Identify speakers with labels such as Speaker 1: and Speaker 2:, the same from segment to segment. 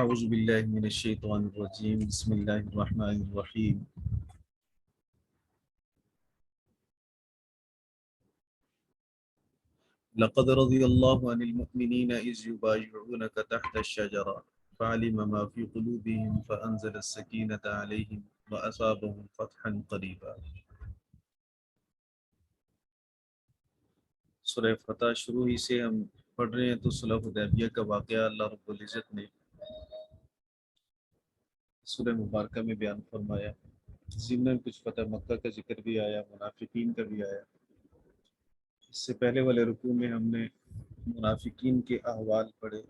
Speaker 1: اعوذ باللہ من الشیطان الرجیم بسم اللہ الرحمن الرحیم لقد رضی اللہ عن المؤمنین اذ یبایعونک تحت الشجرہ فعلم ما فی قلوبہم فانزل السکینۃ علیہم واصابہم فتحا قریبا۔ سورہ فتح شروع ہی سے ہم پڑھ رہے ہیں تو صلح حدیبیہ کا واقعہ اللہ رب العزت نے سورہ مبارکہ میں بیان فرمایا۔ ضمن کچھ فتح مکہ کا ذکر بھی آیا، منافقین کا بھی آیا۔ اس سے پہلے والے رکوع میں ہم نے منافقین کے احوال پڑھے۔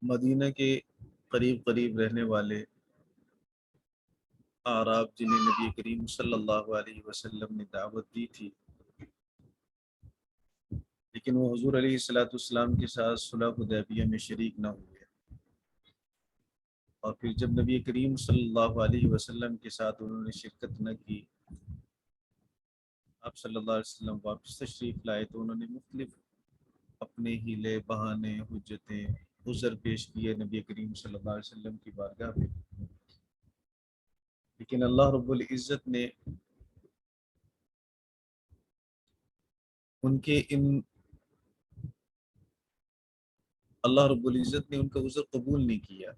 Speaker 1: مدینہ کے قریب قریب رہنے والے اعراب جنہیں نبی کریم صلی اللہ علیہ وسلم نے دعوت دی تھی، لیکن وہ حضور علیہ الصلوۃ والسلام کے ساتھ صلح حدیبیہ میں شریک نہ ہوئے، اور پھر جب نبی کریم صلی اللہ علیہ وسلم کے ساتھ انہوں نے شرکت نہ کی، آپ صلی اللہ علیہ وسلم واپس تشریف لائے تو انہوں نے مختلف اپنے ہیلے بہانے حجتیں عذر پیش کیے نبی کریم صلی اللہ علیہ وسلم کی بارگاہ میں، لیکن اللہ رب العزت نے ان کا عذر قبول نہیں کیا۔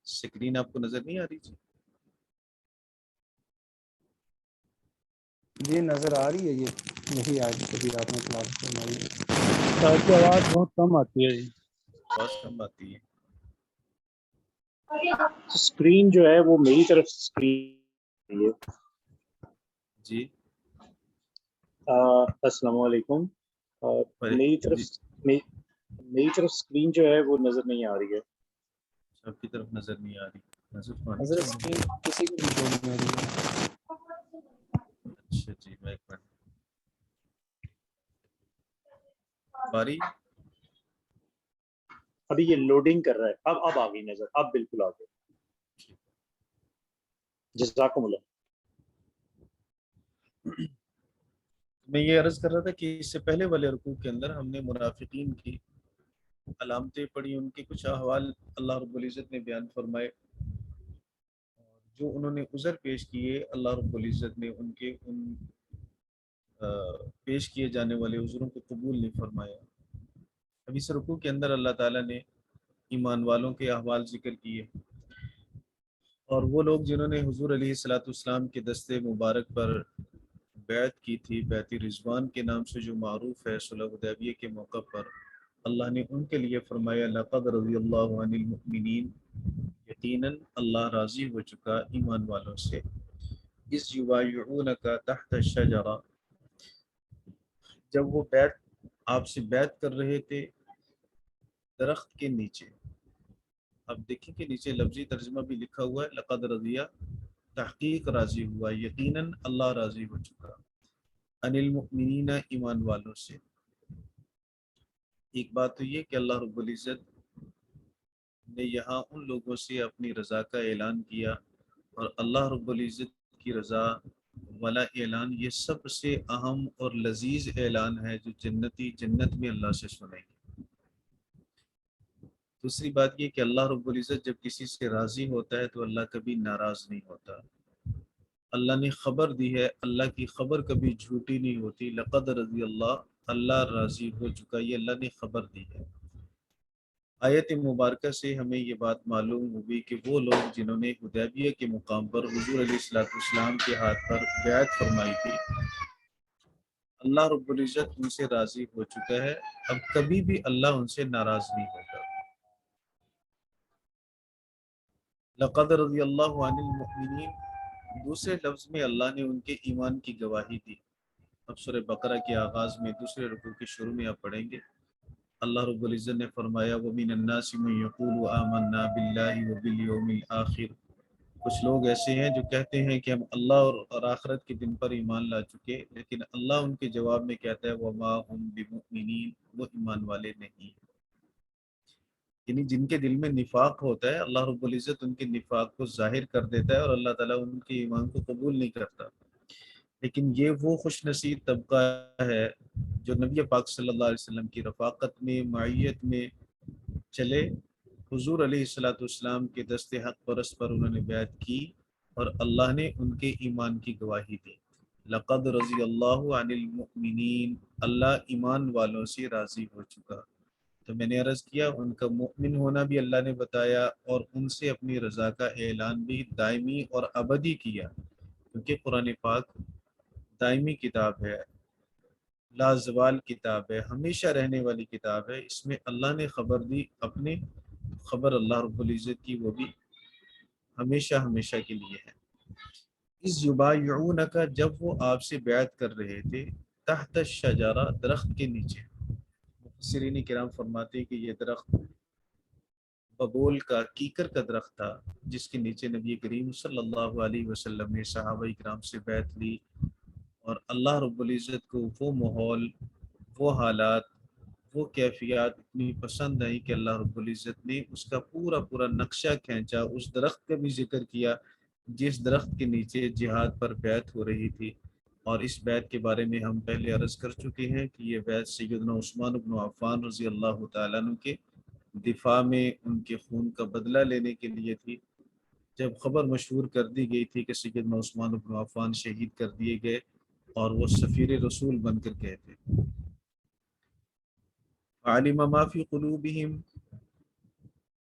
Speaker 1: سکرین آپ کو نظر نہیں آ رہی جی؟
Speaker 2: یہ نظر آ رہی ہے، یہی آج کبھی آپ نے کلاس فرمائی ہے۔
Speaker 3: آپ کی آواز بہت کم آتی ہے جی۔
Speaker 1: بہت کم آتی ہے۔
Speaker 3: اسکرین جو ہے وہ میری طرف اسکرین ہے۔
Speaker 1: جی
Speaker 3: السلام علیکم۔ میری طرف
Speaker 1: جی
Speaker 3: میری طرف اسکرین جو ہے وہ نظر نہیں آ رہی ہے۔
Speaker 1: آپ کی طرف نظر نہیں آ رہی، نظر تو آنی
Speaker 2: نظر
Speaker 1: چاہیے۔
Speaker 2: اسکرین کسی کو بھی بول نہیں رہی ہے۔
Speaker 1: اچھا جی، میں ایک منٹ باری
Speaker 3: ابھی یہ لوڈنگ کر رہا ہے، اب آ گئی نظر، اب بالکل آ گئی۔ جزاکم اللہ۔
Speaker 1: میں یہ عرض کر رہا تھا کہ اس سے پہلے والے رکوع کے اندر ہم نے منافقین کی علامتیں پڑھی، ان کے کچھ احوال اللہ رب العزت نے بیان فرمائے، اور جو انہوں نے عذر پیش کیے اللہ رب العزت نے ان پیش کیے جانے والے عذروں کو قبول نہیں فرمایا۔ اب اس رکوع کے اندر اللہ تعالیٰ نے ایمان والوں کے احوال ذکر کیے، اور وہ لوگ جنہوں نے حضور علیہ الصلوۃ والسلام کے دستے مبارک پر بیعت کی تھی، بیعت رضوان کے نام سے جو معروف ہے، صلح حدیبیہ کے موقع پر اللہ نے ان کے لیے فرمایا لقد رضی اللہ عن المؤمنین، یقیناً اللہ راضی ہو چکا ایمان والوں سے، اذ یبایعونک تحت الشجرہ، جب وہ آپ سے بیعت کر رہے تھے درخت کے نیچے۔ اب دیکھیں کہ نیچے لفظی ترجمہ بھی لکھا ہوا ہے لقد رضیہ، تحقیق راضی ہوا، یقیناً اللہ راضی ہو چکا، عن المؤمنین ایمان والوں سے۔ ایک بات تو یہ کہ اللہ رب العزت نے یہاں ان لوگوں سے اپنی رضا کا اعلان کیا، اور اللہ رب العزت کی رضا والا اعلان یہ سب سے اہم اور لذیذ اعلان ہے جو جنتی جنت میں اللہ سے سنیں گے۔ دوسری بات یہ کہ اللہ رب العزت جب کسی سے راضی ہوتا ہے تو اللہ کبھی ناراض نہیں ہوتا۔ اللہ نے خبر دی ہے، اللہ کی خبر کبھی جھوٹی نہیں ہوتی۔ لقد رضی اللہ، اللہ راضی ہو چکا، یہ اللہ نے خبر دی ہے۔ آیت مبارکہ سے ہمیں یہ بات معلوم ہوئی کہ وہ لوگ جنہوں نے حدیبیہ کے مقام پر حضور علیہ الصلوۃ والسلام کے ہاتھ پر بیعت فرمائی تھی، اللہ رب العزت ان سے راضی ہو چکا ہے، اب کبھی بھی اللہ ان سے ناراض نہیں ہوگا۔ لقد رضی اللہ عن المؤمنین، دوسرے لفظ میں اللہ نے ان کے ایمان کی گواہی دی۔ اب سورہ بقرہ کے آغاز میں دوسرے رکوع کے شروع میں آپ پڑھیں گے، اللہ رب العزت نے فرمایا وَمِنَ النَّاسِ مَن يَقُولُ آمَنَّا بِاللَّهِ وَبِالْيَوْمِ الْآخِرِ، کچھ لوگ ایسے ہیں جو کہتے ہیں کہ ہم اللہ اور آخرت کے دن پر ایمان لا چکے، لیکن اللہ ان کے جواب میں کہتا ہے وَمَا هُمْ بِمُؤْمِنِينَ، وہ ایمان والے نہیں۔ یعنی جن کے دل میں نفاق ہوتا ہے اللہ رب العزت ان کے نفاق کو ظاہر کر دیتا ہے، اور اللہ تعالیٰ ان کے ایمان کو قبول نہیں کرتا۔ لیکن یہ وہ خوش نصیب طبقہ ہے جو نبی پاک صلی اللہ علیہ وسلم کی رفاقت میں، معیت میں چلے، حضور علیہ الصلوۃ والسلام کے دست حق پرست پر انہوں نے بیعت کی اور اللہ نے ان کے ایمان کی گواہی دی۔ لقد رضی اللہ عن المؤمنین، اللہ ایمان والوں سے راضی ہو چکا۔ تو میں نے عرض کیا ان کا مؤمن ہونا بھی اللہ نے بتایا اور ان سے اپنی رضا کا اعلان بھی دائمی اور ابدی کیا، کیونکہ قرآن پاک دائمی کتاب ہے، لازوال کتاب ہے، ہمیشہ رہنے والی کتاب ہے۔ اس میں اللہ نے خبر دی اپنی خبر اللہ رب العزت کی، وہ بھی ہمیشہ ہمیشہ کے لیے ہے۔ اس یبایعونک، جب وہ آپ سے بیعت کر رہے تھے، تحت الشجرہ، درخت کے نیچے۔ مفسرین کرام فرماتے کہ یہ درخت ببول کا، کیکر کا درخت تھا، جس کے نیچے نبی کریم صلی اللہ علیہ وسلم نے صحابہ کرام سے بیعت لی، اور اللہ رب العزت کو وہ ماحول، وہ حالات، وہ کیفیات اتنی پسند آئی کہ اللہ رب العزت نے اس کا پورا پورا نقشہ کھینچا، اس درخت کا بھی ذکر کیا جس درخت کے نیچے جہاد پر بیعت ہو رہی تھی۔ اور اس بیعت کے بارے میں ہم پہلے عرض کر چکے ہیں کہ یہ بیعت سیدنا عثمان بن عفان رضی اللہ تعالیٰ عنہ کے دفاع میں، ان کے خون کا بدلہ لینے کے لیے تھی۔ جب خبر مشہور کر دی گئی تھی کہ سیدنا عثمان بن عفان شہید کر دیے گئے اور وہ سفیر رسول بن کر گئے تھے۔ عالم ما فی قلوبہم،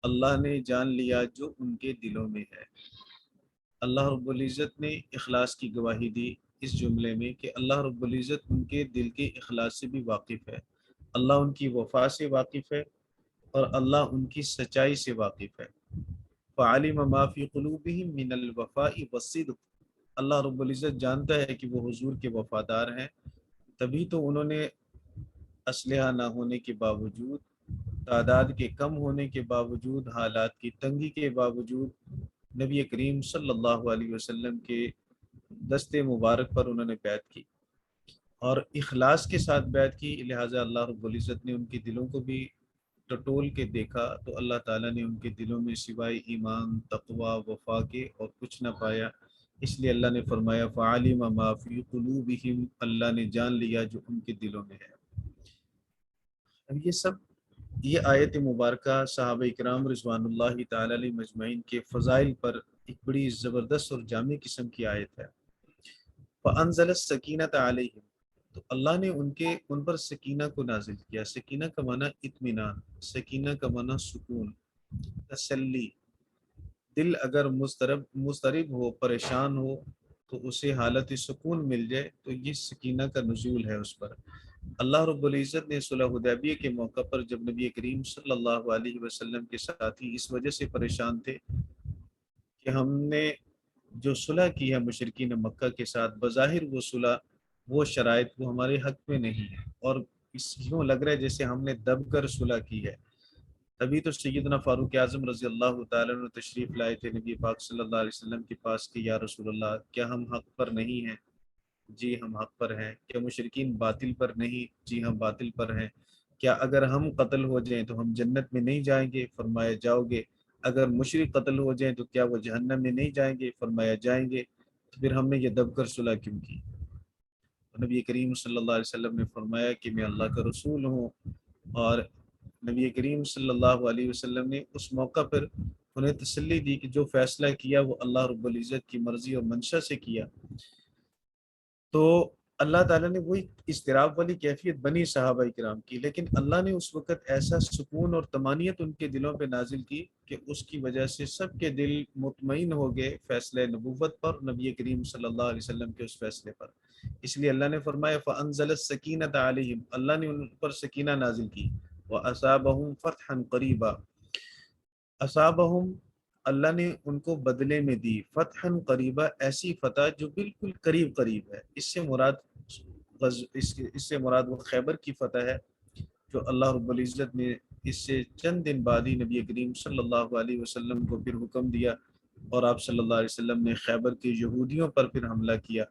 Speaker 1: اللہ نے جان لیا جو ان کے دلوں میں ہے۔ اللہ رب العزت نے اخلاص کی گواہی دی اس جملے میں کہ اللہ رب العزت ان کے دل کے اخلاص سے بھی واقف ہے، اللہ ان کی وفا سے واقف ہے اور اللہ ان کی سچائی سے واقف ہے۔ فعلم ما فی قلوبہم من الوفاء والصدق، اللہ رب العزت جانتا ہے کہ وہ حضور کے وفادار ہیں، تبھی تو انہوں نے اسلحہ نہ ہونے کے باوجود، تعداد کے کم ہونے کے باوجود، حالات کی تنگی کے باوجود نبی کریم صلی اللہ علیہ وسلم کے دست مبارک پر انہوں نے بیعت کی اور اخلاص کے ساتھ بیعت کی۔ لہٰذا اللہ رب العزت نے ان کے دلوں کو بھی ٹٹول کے دیکھا تو اللہ تعالیٰ نے ان کے دلوں میں سوائے ایمان، تقوی، وفا کے اور کچھ نہ پایا۔ اس لیے اللہ نے فرمایا فعلم ما فی قلوبہم، اللہ نے جان لیا جو ان کے دلوں میں ہے۔ اب یہ آیت مبارکہ صحابہ اکرام رضوان اللہ تعالی علیہ مجمعین کے فضائل پر ایک بڑی زبردست اور جامع قسم کی آیت ہے۔ فَأَنزَلَ السَّكِينَةَ عَلَيْهِمْ، تو اللہ نے ان پر سکینہ کو نازل کیا۔ سکینہ کا معنی اطمینان، سکینہ کا معنی سکون، تسلی۔ دل اگر مضطرب ہو، پریشان ہو تو اسے حالت سکون مل جائے تو یہ سکینہ کا نزول ہے اس پر۔ اللہ رب العزت نے صلح حدیبیہ کے موقع پر جب نبی کریم صلی اللہ علیہ وسلم کے ساتھی اس وجہ سے پریشان تھے کہ ہم نے جو صلح کی ہے مشرکین مکہ کے ساتھ، بظاہر وہ صلح، وہ شرائط وہ ہمارے حق میں نہیں ہے، اور اس یوں لگ رہا ہے جیسے ہم نے دب کر صلح کی ہے۔ تبھی تو سیدنا فاروق اعظم رضی اللہ تعالیٰ عنہ تشریف لائے تھے نبی پاک صلی اللہ علیہ وسلم کے پاس کہ یا رسول اللہ، کیا ہم حق پر نہیں ہیں؟ جی ہم حق پر ہیں۔ کیا مشرکین باطل پر نہیں؟ جی ہم باطل پر ہیں۔ کیا اگر ہم قتل ہو جائیں تو ہم جنت میں نہیں جائیں گے؟ فرمایا جاؤ گے۔ اگر مشرک قتل ہو جائیں تو کیا وہ جہنم میں نہیں جائیں گے؟ فرمایا جائیں گے۔ تو پھر ہم نے یہ دب کر صلح کیوں کی؟ نبی کریم صلی اللہ علیہ وسلم نے فرمایا کہ میں اللہ کا رسول ہوں، اور نبی کریم صلی اللہ علیہ وسلم نے اس موقع پر انہیں تسلی دی کہ جو فیصلہ کیا وہ اللہ رب العزت کی مرضی اور منشا سے کیا۔ تو اللہ تعالیٰ نے وہی اضطراب والی کیفیت بنی صحابہ کرام کی، لیکن اللہ نے اس وقت ایسا سکون اور طمانینت ان کے دلوں پہ نازل کی کہ اس کی وجہ سے سب کے دل مطمئن ہو گئے فیصلہ نبوت پر، نبی کریم صلی اللہ علیہ وسلم کے اس فیصلے پر۔ اس لیے اللہ نے فرمایا فَأَنزَلَ السَّكِينَةَ عَلَيْهِمْ، اللہ نے ان پر سکینہ نازل کی۔ وَأَصَابَهُمْ فَتْحًا قَرِيبًا، اصابہم، اللہ نے ان کو بدلے میں دی، فتحً قریبا، ایسی فتح جو بالکل قریب قریب ہے۔ اس سے مراد وہ خیبر کی فتح ہے جو اللہ رب العزت نے اس سے چند دن بعد ہی نبی کریم صلی اللہ علیہ وسلم کو پھر حکم دیا، اور آپ صلی اللہ علیہ وسلم نے خیبر کے یہودیوں پر پھر حملہ کیا،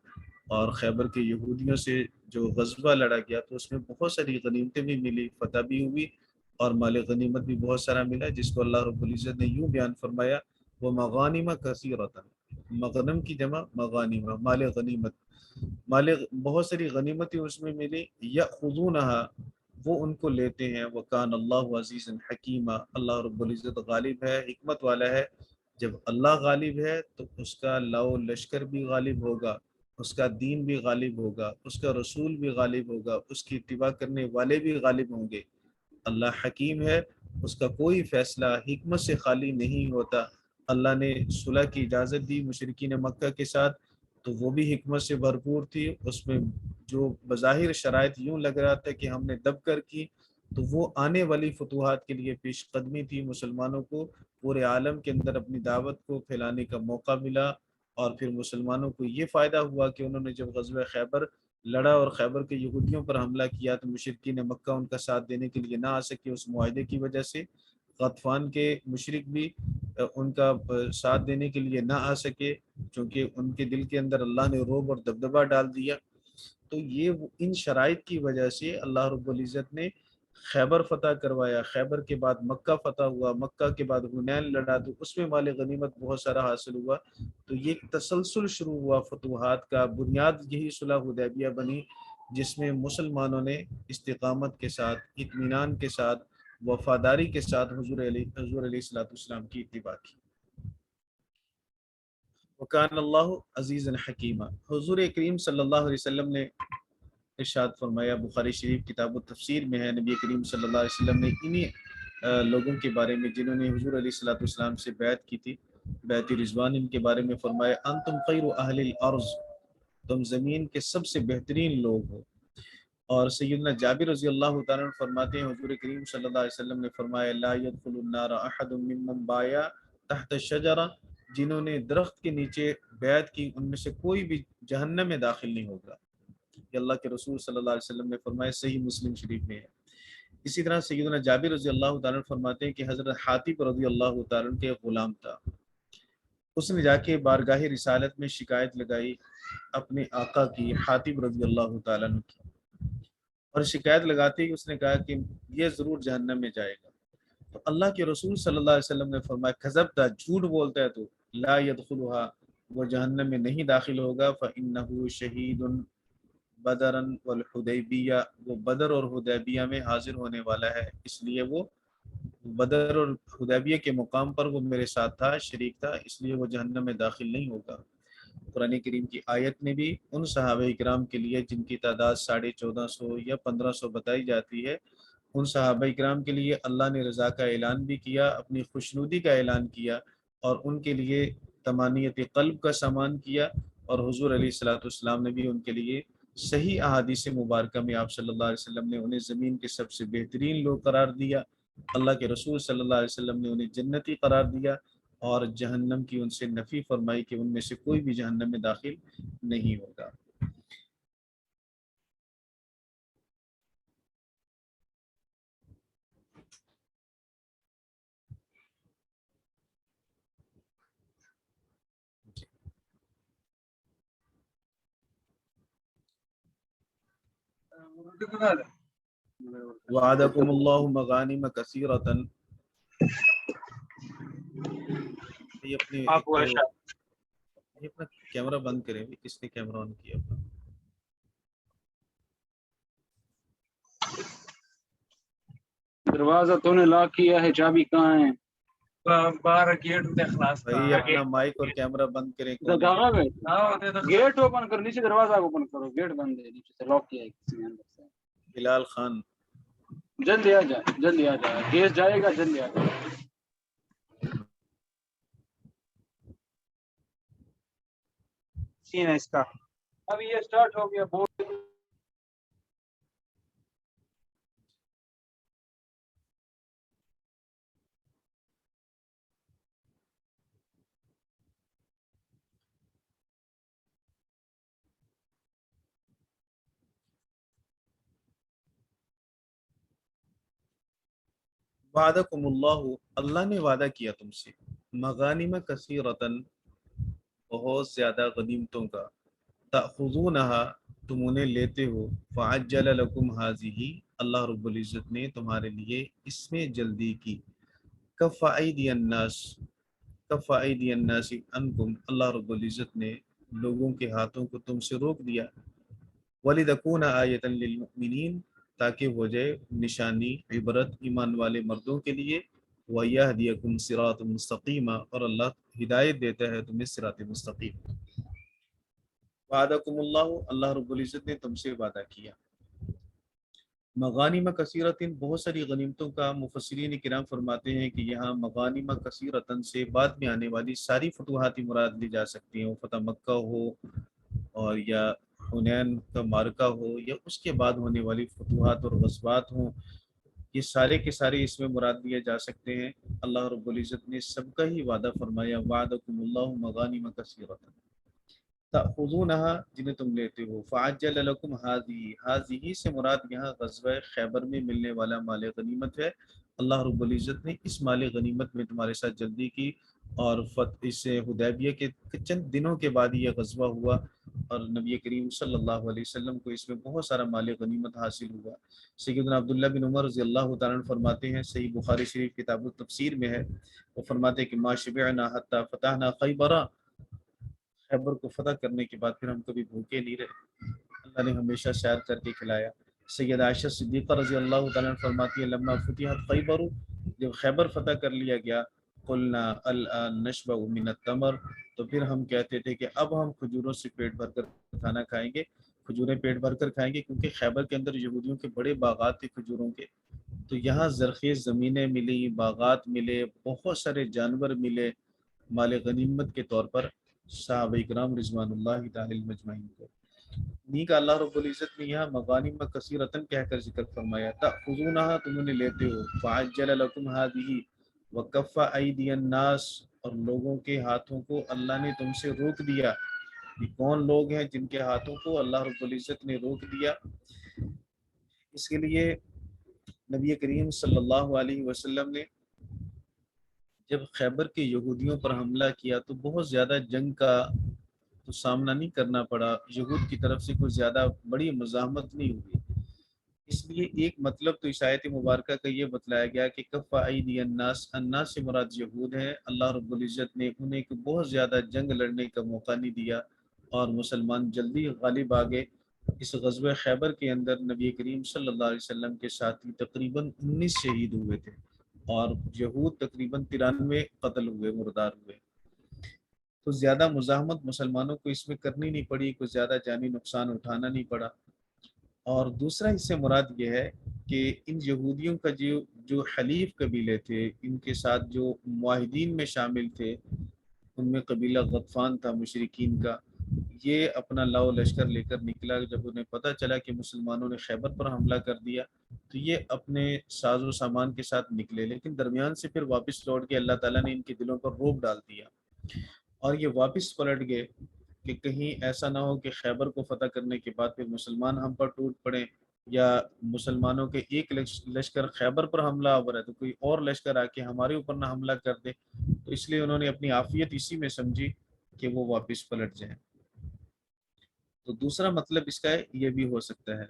Speaker 1: اور خیبر کے یہودیوں سے جو غزوہ لڑا گیا تو اس میں بہت ساری غنیمتیں بھی ملی، فتح بھی ہوئی اور مال غنیمت بھی بہت سارا ملا، جس کو اللہ رب العزت نے یوں بیان فرمایا وہ مغانم کثیرۃ، مغنم کی جمع مغانم، مال غنیمت۔ مال بہت ساری غنیمتیں اس میں ملی، یأخذونہا وہ ان کو لیتے ہیں، وکان اللہ عزیزا حکیما اللہ رب العزت غالب ہے، حکمت والا ہے۔ جب اللہ غالب ہے تو اس کا لاؤ لشکر بھی غالب ہوگا، اس کا دین بھی غالب ہوگا، اس کا رسول بھی غالب ہوگا، اس کی اتباع کرنے والے بھی غالب ہوں گے۔ اللہ حکیم ہے، اس کا کوئی فیصلہ حکمت سے خالی نہیں ہوتا۔ اللہ نے صلح کی اجازت دی مشرکین مکہ کے ساتھ تو وہ بھی حکمت سے بھرپور تھی، اس میں جو بظاہر شرائط یوں لگ رہا تھا کہ ہم نے دب کر کی، تو وہ آنے والی فتوحات کے لیے پیش قدمی تھی۔ مسلمانوں کو پورے عالم کے اندر اپنی دعوت کو پھیلانے کا موقع ملا، اور پھر مسلمانوں کو یہ فائدہ ہوا کہ انہوں نے جب غزوہ خیبر لڑا اور خیبر کے یہودیوں پر حملہ کیا تو مشرکین مکہ ان کا ساتھ دینے کے لیے نہ آ سکے، اس معاہدے کی وجہ سے غطفان کے مشرک بھی ان کا ساتھ دینے کے لیے نہ آ سکے، چونکہ ان کے دل کے اندر اللہ نے رعب اور دبدبہ ڈال دیا۔ تو یہ ان شرائط کی وجہ سے اللہ رب العزت نے خیبر فتح کروایا، خیبر کے بعد مکہ فتح ہوا، مکہ کے بعد حنین لڑا تو اس میں مال غنیمت بہت سارا حاصل ہوا۔ تو یہ ایک تسلسل شروع ہوا فتوحات کا، بنیاد یہی صلح حدیبیہ بنی جس میں مسلمانوں نے استقامت کے ساتھ، اطمینان کے ساتھ، وفاداری کے ساتھ حضور علیہ الصلوۃ والسلام کی اتباع کی۔ وکان اللہ عزیزا حکیمہ، حضور کریم صلی اللہ علیہ وسلم نے ارشاد فرمایا، بخاری شریف کتاب التفسیر میں ہے، نبی کریم صلی اللہ علیہ وسلم نے انہی لوگوں کے بارے میں جنہوں نے حضور علیہ الصلوۃ والسلام سے بیعت کی تھی، بیعت رضوان، ان کے بارے میں فرمایا انتم خیر اہل الارض، تم زمین کے سب سے بہترین لوگ ہو۔ اور سیدنا جابر رضی اللہ تعالیٰ عنہ فرماتے ہیں حضور کریم صلی اللہ علیہ وسلم نے فرمایا لا يدخل النار احد ممن بایا تحت الشجرہ، جنہوں نے درخت کے نیچے بیعت کی ان میں سے کوئی بھی جہنم میں داخل نہیں ہوگا، یہ اللہ کے رسول صلی اللہ علیہ وسلم نے فرمایا، صحیح مسلم شریف میں ہے۔ اسی طرح سیدنا جابر رضی اللہ تعالیٰ عنہ فرماتے ہیں کہ حضرت حاتب رضی اللہ تعالیٰ عنہ کے غلام تھا، اس نے جا کے بارگاہ رسالت میں شکایت لگائی اپنے آقا کی، حاتب رضی اللہ تعالیٰ عنہ کی، اور شکایت لگاتے ہی اس نے کہا کہ یہ ضرور جہنم میں جائے گا۔ تو اللہ کے رسول صلی اللہ علیہ وسلم نے فرمایا کذبتا، جھوٹ بولتا ہے تو، لا يدخلها، وہ جہنم میں نہیں داخل ہوگا، فإنه شہید بدرا والحدیبیہ، وہ بدر اور حدیبیہ میں حاضر ہونے والا ہے، اس لیے وہ بدر اور حدیبیہ کے مقام پر وہ میرے ساتھ تھا، شریک تھا، اس لیے وہ جہنم میں داخل نہیں ہوگا۔ قرآن کریم کی آیت میں بھی ان صحابہ کرام کے لیے جن کی تعداد 1450 یا 1500 بتائی جاتی ہے، ان صحابہ کرام کے لیے اللہ نے رضا کا اعلان بھی کیا، اپنی خوشنودی کا اعلان کیا، اور ان کے لیے طمانینت قلب کا سامان کیا، اور حضور علیہ الصلوۃ والسلام نے بھی ان کے لیے صحیح احادیث مبارکہ میں آپ صلی اللہ علیہ وسلم نے انہیں زمین کے سب سے بہترین لوگ قرار دیا، اللہ کے رسول صلی اللہ علیہ وسلم نے انہیں جنتی قرار دیا، اور جہنم کی ان سے نفی فرمائی کہ ان میں سے کوئی بھی جہنم میں داخل نہیں ہوگا۔ وعدکم اللہ مغانم کثیرۃ، یہ اپنا کیمرہ بند کریں، کس نے کیمرہ آن کیا؟
Speaker 2: دروازہ تو نے لاک کیا ہے، چابی کہاں ہے؟
Speaker 4: باہر گیٹ تے خلاص
Speaker 1: بھائی اپنا مائک اور کیمرہ بند کریں،
Speaker 2: گیٹ اوپن کرو، نیچے دروازہ اوپن کرو، گیٹ بند ہے نیچے سے، لاک کیا ہے کسی نے اندر سے۔
Speaker 1: بلال خان
Speaker 2: جلدی آ جائے، جلدی آ جائے، گیس جائے گا، جلدی آ جائے۔
Speaker 4: سین ہے اس کا۔
Speaker 2: اب یہ سٹارٹ ہو گیا، بول
Speaker 1: وعدکم اللہ، اللہ نے وعدہ کیا تم سے، مغانم کثیرۃ، بہت زیادہ غنیمتوں کا، تأخذونہا، تم انہیں لیتے ہو، فعجل لکم ہذہ، اللہ رب العزت نے تمہارے لیے اس میں جلدی کی، کف ایدی الناس، کف ایدی الناس عنکم، اللہ رب العزت نے لوگوں کے ہاتھوں کو تم سے روک دیا، وَلِتَكُونَ آیَةً لِلْمُؤْمِنِينَ تاکہ ہو جائے نشانی عبرت ایمان والے مردوں کے لیے، وَيَهْدِيَكُمْ صِرَاطً مُسْتَقِيمًا اور اللہ ہدایت دیتا ہے تمہیں صراط مستقیم۔ وعدکم اللہ، اللہ رب العزت نے تم سے وعدہ کیا، مغانم کثیرتن بہت ساری غنیمتوں کا۔ مفسرین کرام فرماتے ہیں کہ یہاں مغانم کثیرتن سے بعد میں آنے والی ساری فتوحاتی مراد لی جا سکتی ہیں، وہ فتح مکہ ہو اور یا حنین کا معرکہ ہو یا اس کے بعد ہونے والی فتوحات اور غزوات ہوں، یہ سارے کے سارے اس میں مراد لیے جا سکتے ہیں۔ اللہ رب العزت نے سب کا ہی وعدہ فرمایا، وعدکم اللہ مغانم کثیرتن تأخذونہا جنہیں تم لیتے ہو، فعجل لکم ہذہ سے مراد یہاں غزوہ خیبر میں ملنے والا مال غنیمت ہے۔ اللہ رب العزت نے اس مال غنیمت میں تمہارے ساتھ جلدی کی، اور اس حدیبیہ کے چند دنوں کے بعد یہ غزوہ ہوا، اور نبی کریم صلی اللہ علیہ وسلم کو اس میں بہت سارا مال غنیمت حاصل ہوا۔ سیدنا عبداللہ بن عمر رضی اللہ تعالیٰ عنہ فرماتے ہیں، صحیح بخاری شریف کتاب التفسیر میں ہے، وہ فرماتے ہیں کہ ما شبعنا حتی فتحنا خیبرا، خیبر کو فتح کرنے کے بعد پھر ہم کبھی بھوکے نہیں رہے، اللہ نے ہمیشہ سیر کر کے کھلایا۔ سید عائشہ صدیقہ رضی اللہ تعالیٰ عنہ فرماتی ہے، لما فتحت خیبر، جب خیبر فتح کر لیا گیا، قلنا الان نشبع من التمر، تو پھر ہم کہتے تھے کہ اب ہم کھجوروں سے پیٹ بھر کر کھانا کھائیں گے، کھجوریں پیٹ بھر کر کھائیں گے، کیونکہ خیبر کے اندر یہودیوں کے بڑے باغات تھے کھجوروں کے، تو یہاں زرخیز زمینیں ملی، باغات ملے، بہت سارے جانور ملے مال غنیمت کے طور پر صحابہ اکرام رضوان اللہ تعالی مجمعین کو۔ انہیں کا اللہ رب العزت نے یہاں مغانم کثیرتن کہہ کر ذکر فرمایا، تأخذونہا تم انہیں لیتے ہو، فعجل لکم ہذہ وکف ایدی الناس اور لوگوں کے ہاتھوں کو اللہ نے تم سے روک دیا۔ یہ کون لوگ ہیں جن کے ہاتھوں کو اللہ رب العزت نے روک دیا؟ اس کے لیے نبی کریم صلی اللہ علیہ وسلم نے جب خیبر کے یہودیوں پر حملہ کیا تو بہت زیادہ جنگ کا تو سامنا نہیں کرنا پڑا، یہود کی طرف سے کوئی زیادہ بڑی مزاحمت نہیں ہوئی۔ اس لیے ایک مطلب تو اس آیت مبارکہ کا یہ بتلایا گیا کہ کف ایدی الناس، الناس سے مراد یہود ہیں، اللہ رب العزت نے انہیں ایک بہت زیادہ جنگ لڑنے کا موقع نہیں دیا اور مسلمان جلدی غالب آ گئے۔ اس غزوہ خیبر کے اندر نبی کریم صلی اللہ علیہ وسلم کے ساتھی تقریباً 19 شہید ہوئے تھے، اور یہود تقریباً 93 قتل ہوئے، مردار ہوئے۔ تو زیادہ مزاحمت مسلمانوں کو اس میں کرنی نہیں پڑی، کوئی زیادہ جانی نقصان اٹھانا نہیں پڑا۔ اور دوسرا اس سے مراد یہ ہے کہ ان یہودیوں کا جو حلیف قبیلے تھے، ان کے ساتھ جو معاہدین میں شامل تھے، ان میں قبیلہ غطفان تھا مشرکین کا، یہ اپنا لاؤ لشکر لے کر نکلا۔ جب انہیں پتہ چلا کہ مسلمانوں نے خیبر پر حملہ کر دیا تو یہ اپنے ساز و سامان کے ساتھ نکلے، لیکن درمیان سے پھر واپس لوٹ کے اللہ تعالیٰ نے ان کے دلوں پر رعب ڈال دیا، اور یہ واپس پلٹ گئے کہ کہیں ایسا نہ ہو کہ خیبر کو فتح کرنے کے بعد پھر مسلمان ہم پر ٹوٹ پڑیں، یا مسلمانوں کے ایک لشکر خیبر پر حملہ آور ہے تو کوئی اور لشکر آ کے ہمارے اوپر نہ حملہ کر دے، تو اس لیے انہوں نے اپنی عافیت اسی میں سمجھی کہ وہ واپس پلٹ جائیں۔ تو دوسرا مطلب اس کا یہ بھی ہو سکتا ہے۔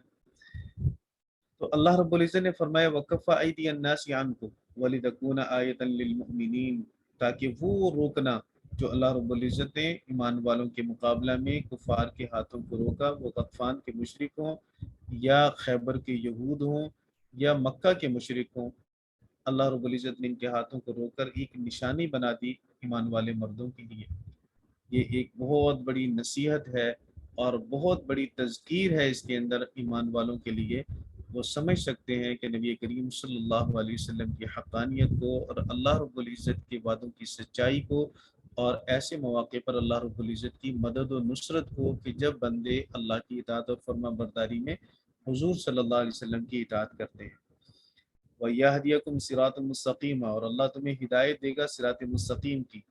Speaker 1: تو اللہ رب العزت نے فرمایا وَكَفَّ أَيْدِيَ النَّاسِ عَنْكُمْ وَلِتَكُونَ آیَةً لِلْمُؤْمِنِينَ، تاکہ وہ روکنا جو اللہ رب العزت نے ایمان والوں کے مقابلہ میں کفار کے ہاتھوں کو روکا، وہ غطفان کے مشرک ہوں یا خیبر کے یہود ہوں یا مکہ کے مشرک ہوں، اللہ رب العزت نے ان کے ہاتھوں کو روک کر ایک نشانی بنا دی ایمان والے مردوں کے لیے۔ یہ ایک بہت بڑی نصیحت ہے اور بہت بڑی تذکیر ہے اس کے اندر ایمان والوں کے لیے۔ وہ سمجھ سکتے ہیں کہ نبی کریم صلی اللہ علیہ وسلم کی حقانیت کو اور اللہ رب العزت کے وعدوں کی سچائی کو، اور ایسے مواقع پر اللہ رب العزت کی مدد و نصرت کو کہ جب بندے اللہ کی اطاعت اور فرما برداری میں حضور صلی اللہ علیہ وسلم کی اطاعت کرتے ہیں۔ وَيَهْدِيَكُمْ صِرَاطً مُسْتَقِيمًا، اور اللہ تمہیں ہدایت دے گا صراط مستقیم کی۔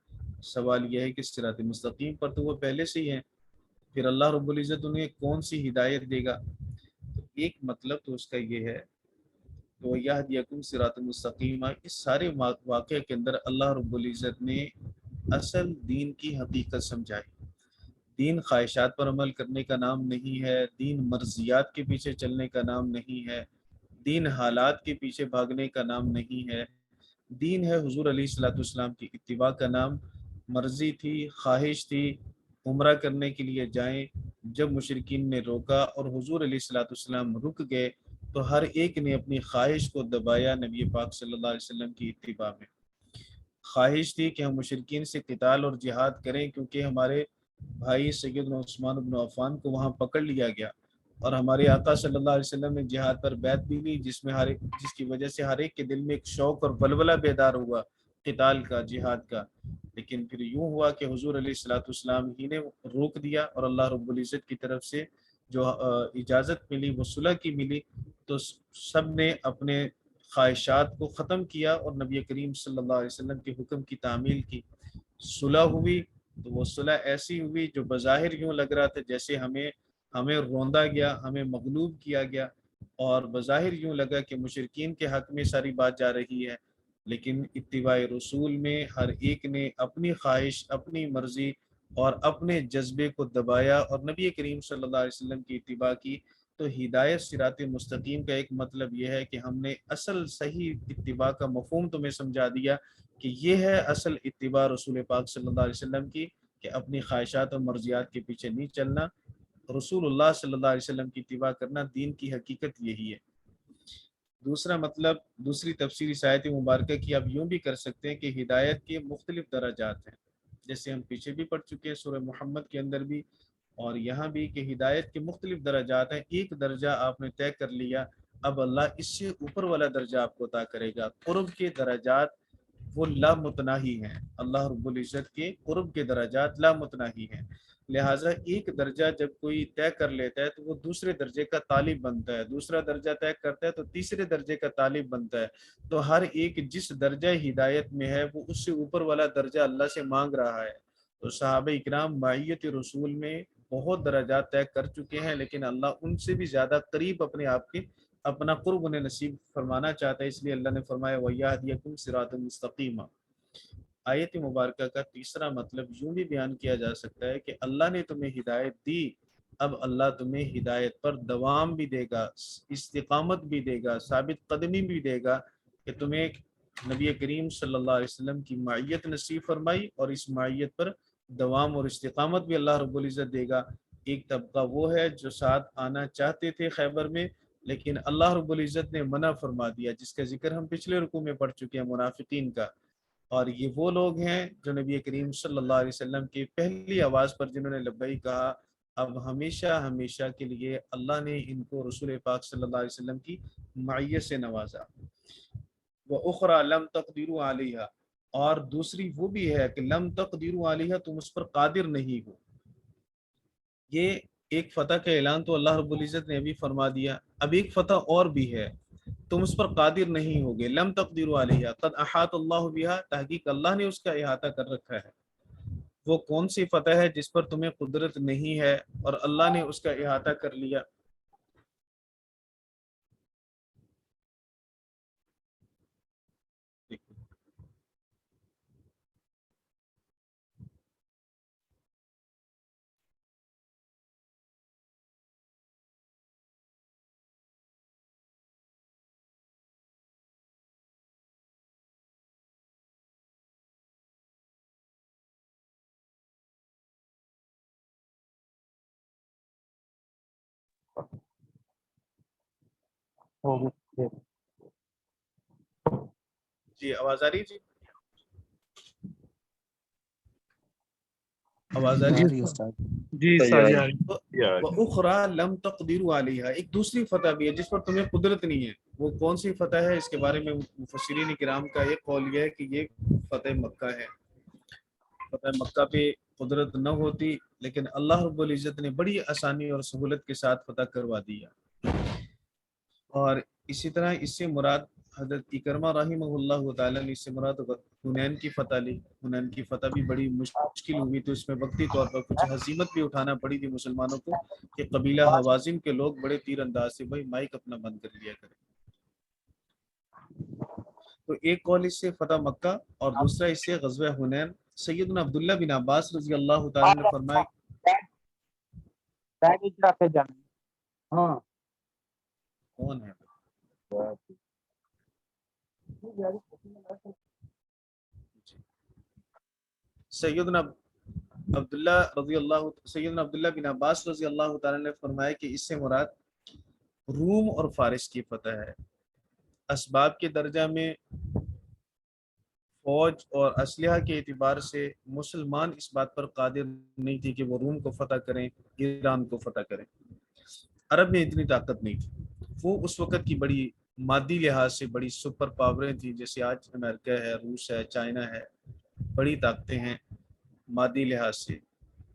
Speaker 1: سوال یہ ہے کہ صراط مستقیم پر تو وہ پہلے سے ہی ہیں، پھر اللہ رب العزت انہیں کون سی ہدایت دے گا؟ تو ایک مطلب تو اس کا یہ ہے کہ وَيَهْدِيَكُمْ صِرَاطً مُسْتَقِيمًا، اس سارے واقعے کے اندر اللہ رب العزت نے اصل دین کی حقیقت سمجھائی۔ دین خواہشات پر عمل کرنے کا نام نہیں ہے، دین مرضیات کے پیچھے چلنے کا نام نہیں ہے، دین حالات کے پیچھے بھاگنے کا نام نہیں ہے، دین ہے حضور علیہ الصلوۃ والسلام کی اتباع کا نام۔ مرضی تھی، خواہش تھی، عمرہ کرنے کے لیے جائیں۔ جب مشرکین نے روکا اور حضور علیہ الصلوۃ والسلام رک گئے تو ہر ایک نے اپنی خواہش کو دبایا نبی پاک صلی اللہ علیہ وسلم کی اتباع میں۔ خواہش تھی کہ ہم مشرکین سے قتال اور جہاد کریں، کیونکہ ہمارے بھائی سیدنا عثمان بن عفان کو وہاں پکڑ لیا گیا، اور ہمارے آقا صلی اللہ علیہ وسلم نے جہاد پر بیعت بھی لی، جس کی وجہ سے ہر ایک کے دل میں ایک شوق اور ولولہ بیدار ہوا قتال کا، جہاد کا۔ لیکن پھر یوں ہوا کہ حضور علیہ الصلوۃ والسلام ہی نے روک دیا، اور اللہ رب العزت کی طرف سے جو اجازت ملی وہ صلح کی ملی، تو سب نے اپنے خواہشات کو ختم کیا اور نبی کریم صلی اللہ علیہ وسلم کے حکم کی تعمیل کی۔ صلح ہوئی تو وہ صلح ایسی ہوئی جو بظاہر یوں لگ رہا تھا جیسے ہمیں روندا گیا، ہمیں مغلوب کیا گیا، اور بظاہر یوں لگا کہ مشرکین کے حق میں ساری بات جا رہی ہے، لیکن اتباع رسول میں ہر ایک نے اپنی خواہش، اپنی مرضی اور اپنے جذبے کو دبایا اور نبی کریم صلی اللہ علیہ وسلم کی اتباع کی۔ تو ہدایت صراط مستقیم کا ایک مطلب یہ ہے کہ ہم نے اصل صحیح اتباع کا مفہوم تمہیں سمجھا دیا کہ یہ ہے اصل اتباع رسول پاک صلی اللہ علیہ وسلم کی، کہ اپنی خواہشات اور مرضیات کے پیچھے نہیں چلنا، رسول اللہ صلی اللہ علیہ وسلم کی اتباع کرنا، دین کی حقیقت یہی ہے۔ دوسرا مطلب، دوسری تفسیر اس آیت مبارکہ کی آپ یوں بھی کر سکتے ہیں کہ ہدایت کے مختلف درجات ہیں، جیسے ہم پیچھے بھی پڑھ چکے ہیں سورہ محمد کے اندر بھی اور یہاں بھی، کہ ہدایت کے مختلف درجات ہیں۔ ایک درجہ آپ نے طے کر لیا، اب اللہ اس سے اوپر والا درجہ آپ کو عطا کرے گا۔ قرب کے درجات وہ لامتناہی ہیں، اللہ رب العزت کے قرب کے درجات لامتناہی ہیں، لہٰذا ایک درجہ جب کوئی طے کر لیتا ہے تو وہ دوسرے درجے کا طالب بنتا ہے، دوسرا درجہ طے کرتا ہے تو تیسرے درجے کا طالب بنتا ہے، تو ہر ایک جس درجہ ہدایت میں ہے وہ اس سے اوپر والا درجہ اللہ سے مانگ رہا ہے۔ تو صحابہ اکرام معیت رسول میں بہت درجات طے کر چکے ہیں، لیکن اللہ ان سے بھی زیادہ قریب اپنے آپ کے اپنا قرب انہیں نصیب فرمانا چاہتا ہے، اس لیے اللہ نے فرمایا وَيَهْدِيَكُمْ صِرَاطًا مُسْتَقِيمًا۔ آیت مبارکہ کا تیسرا مطلب یوں بھی بیان کیا جا سکتا ہے کہ اللہ نے تمہیں ہدایت دی، اب اللہ تمہیں ہدایت پر دوام بھی دے گا، استقامت بھی دے گا، ثابت قدمی بھی دے گا، کہ تمہیں نبی کریم صلی اللہ علیہ وسلم کی معیت نصیب فرمائی اور اس معیت پر دوام اور استقامت بھی اللہ رب العزت دے گا۔ ایک طبقہ وہ ہے جو ساتھ آنا چاہتے تھے خیبر میں، لیکن اللہ رب العزت نے منع فرما دیا، جس کا ذکر ہم پچھلے رکوع میں پڑھ چکے ہیں، منافقین کا۔ اور یہ وہ لوگ ہیں جو نبی کریم صلی اللہ علیہ وسلم کی پہلی آواز پر جنہوں نے لبیک کہا، اب ہمیشہ ہمیشہ کے لیے اللہ نے ان کو رسول پاک صلی اللہ علیہ وسلم کی معیت سے نوازا۔ وَأُخْرَى لَمْ تَقْدِرُوا عَلَيْهَا، اور دوسری وہ بھی ہے کہ لم تقدروا علیہا، تم اس پر قادر نہیں ہو۔ یہ ایک فتح کا اعلان تو اللہ رب العزت نے ابھی فرما دیا، اب ایک فتح اور بھی ہے، تم اس پر قادر نہیں ہوگے۔ لم تقدروا علیہا قد احاط اللہ بہا، تحقیق اللہ نے اس کا احاطہ کر رکھا ہے۔ وہ کون سی فتح ہے جس پر تمہیں قدرت نہیں ہے اور اللہ نے اس کا احاطہ کر لیا؟ جی آواز آ رہی؟ جی آواز آ رہی ہے؟
Speaker 3: جی ساری آ رہی
Speaker 1: وَأُخْرَى لَمْ تَقْدِرُوا عَلَيْهَا، ایک دوسری فتح بھی ہے جس پر تمہیں قدرت نہیں ہے۔ وہ کون سی فتح ہے؟ اس کے بارے میں مفسرین کرام کا ایک قول یہ ہے کہ یہ فتح مکہ ہے۔ فتح مکہ پہ قدرت نہ ہوتی، لیکن اللہ رب العزت نے بڑی آسانی اور سہولت کے ساتھ فتح کروا دیا۔ اور اسی طرح اس سے مراد حضرت اکرمہ رحمہ اللہ تعالیٰ نے اس سے مراد حنین کی فتح لی۔ حنین کی فتح بھی بڑی مشکل ہوئی، تو اس میں وقتی طور پر کچھ ہزیمت بھی اٹھانا پڑی تھی مسلمانوں کو، کہ قبیلہ حوازن کے لوگ بڑے تیر انداز سے، بھائی مائک اپنا بند کر لیا کریں۔ تو ایک قول اس سے فتح مکہ اور دوسرا اس سے غزوہ حنین۔ سیدنا عبداللہ بن عباس رضی اللہ تعالیٰ نے فرمایا،
Speaker 2: ہاں
Speaker 1: کون ہے؟ سیدنا عبداللہ رضی اللہ سیدنا عبداللہ بن عباس رضی اللہ تعالیٰ نے فرمایا کہ اس سے مراد روم اور فارس کی فتح ہے۔ اسباب کے درجہ میں فوج اور اسلحہ کے اعتبار سے مسلمان اس بات پر قادر نہیں تھی کہ وہ روم کو فتح کریں، ایران کو فتح کریں۔ عرب میں اتنی طاقت نہیں تھی، وہ اس وقت کی بڑی مادی لحاظ سے بڑی سپر پاوریں تھیں، جیسے آج امریکہ ہے، روس ہے، چائنا ہے، بڑی طاقتیں ہیں مادی لحاظ سے،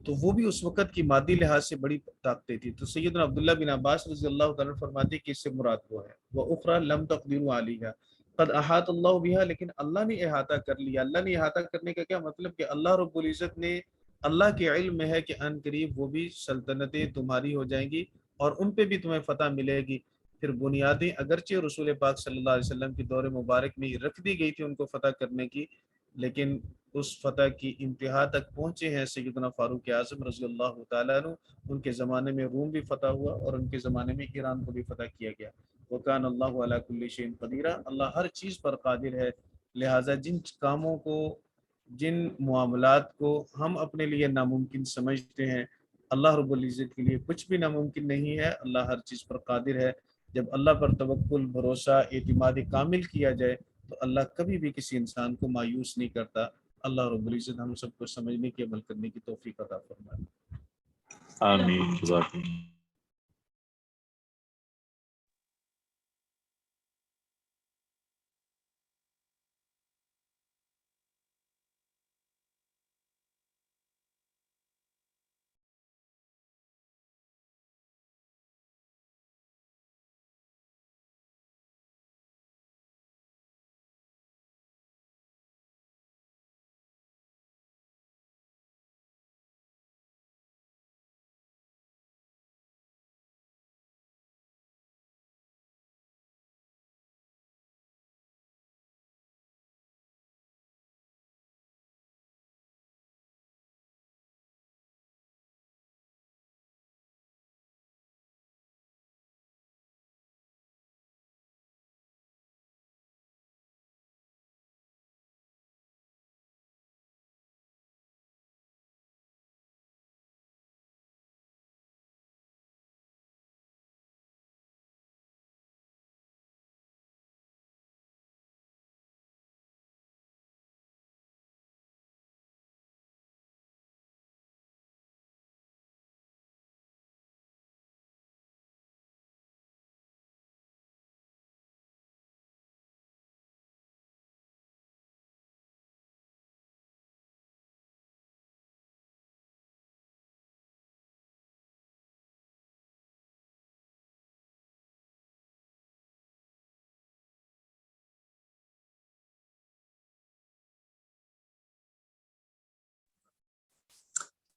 Speaker 1: تو وہ بھی اس وقت کی مادی لحاظ سے بڑی طاقتیں تھیں۔ تو سیدنا عبداللہ بن عباس رضی اللہ تعالیٰ عنہ فرماتے ہیں کہ اس سے مراد وہ ہے وہ اخرى لم تقدروا علیہا قد احاط اللہ بها، لیکن اللہ نے احاطہ کر لیا۔ اللہ نے احاطہ کرنے کا کیا مطلب؟ کہ اللہ رب العزت نے، اللہ کے علم میں ہے کہ ان قریب وہ بھی سلطنتیں تمہاری ہو جائیں گی اور ان پہ بھی تمہیں فتح ملے گی۔ پھر بنیادیں اگرچہ رسول پاک صلی اللہ علیہ وسلم کی دور مبارک میں رکھ دی گئی تھی ان کو فتح کرنے کی، لیکن اس فتح کی انتہا تک پہنچے ہیں سیدنا فاروق اعظم رضی اللہ تعالیٰ عنہ۔ ان کے زمانے میں روم بھی فتح ہوا اور ان کے زمانے میں ایران کو بھی فتح کیا گیا۔ وکان اللہ علی کل شیء قدیر، اللہ ہر چیز پر قادر ہے۔ لہٰذا جن کاموں کو، جن معاملات کو ہم اپنے لیے ناممکن سمجھتے ہیں، اللہ رب العزت کے لیے کچھ بھی ناممکن نہیں ہے، اللہ ہر چیز پر قادر ہے۔ جب اللہ پر توکل، بھروسہ، اعتماد کامل کیا جائے تو اللہ کبھی بھی کسی انسان کو مایوس نہیں کرتا۔ اللہ رب العزت ہم سب کو سمجھنے کی، عمل کرنے کی توفیق عطا فرمائے۔
Speaker 5: آمین، جزاک اللہ۔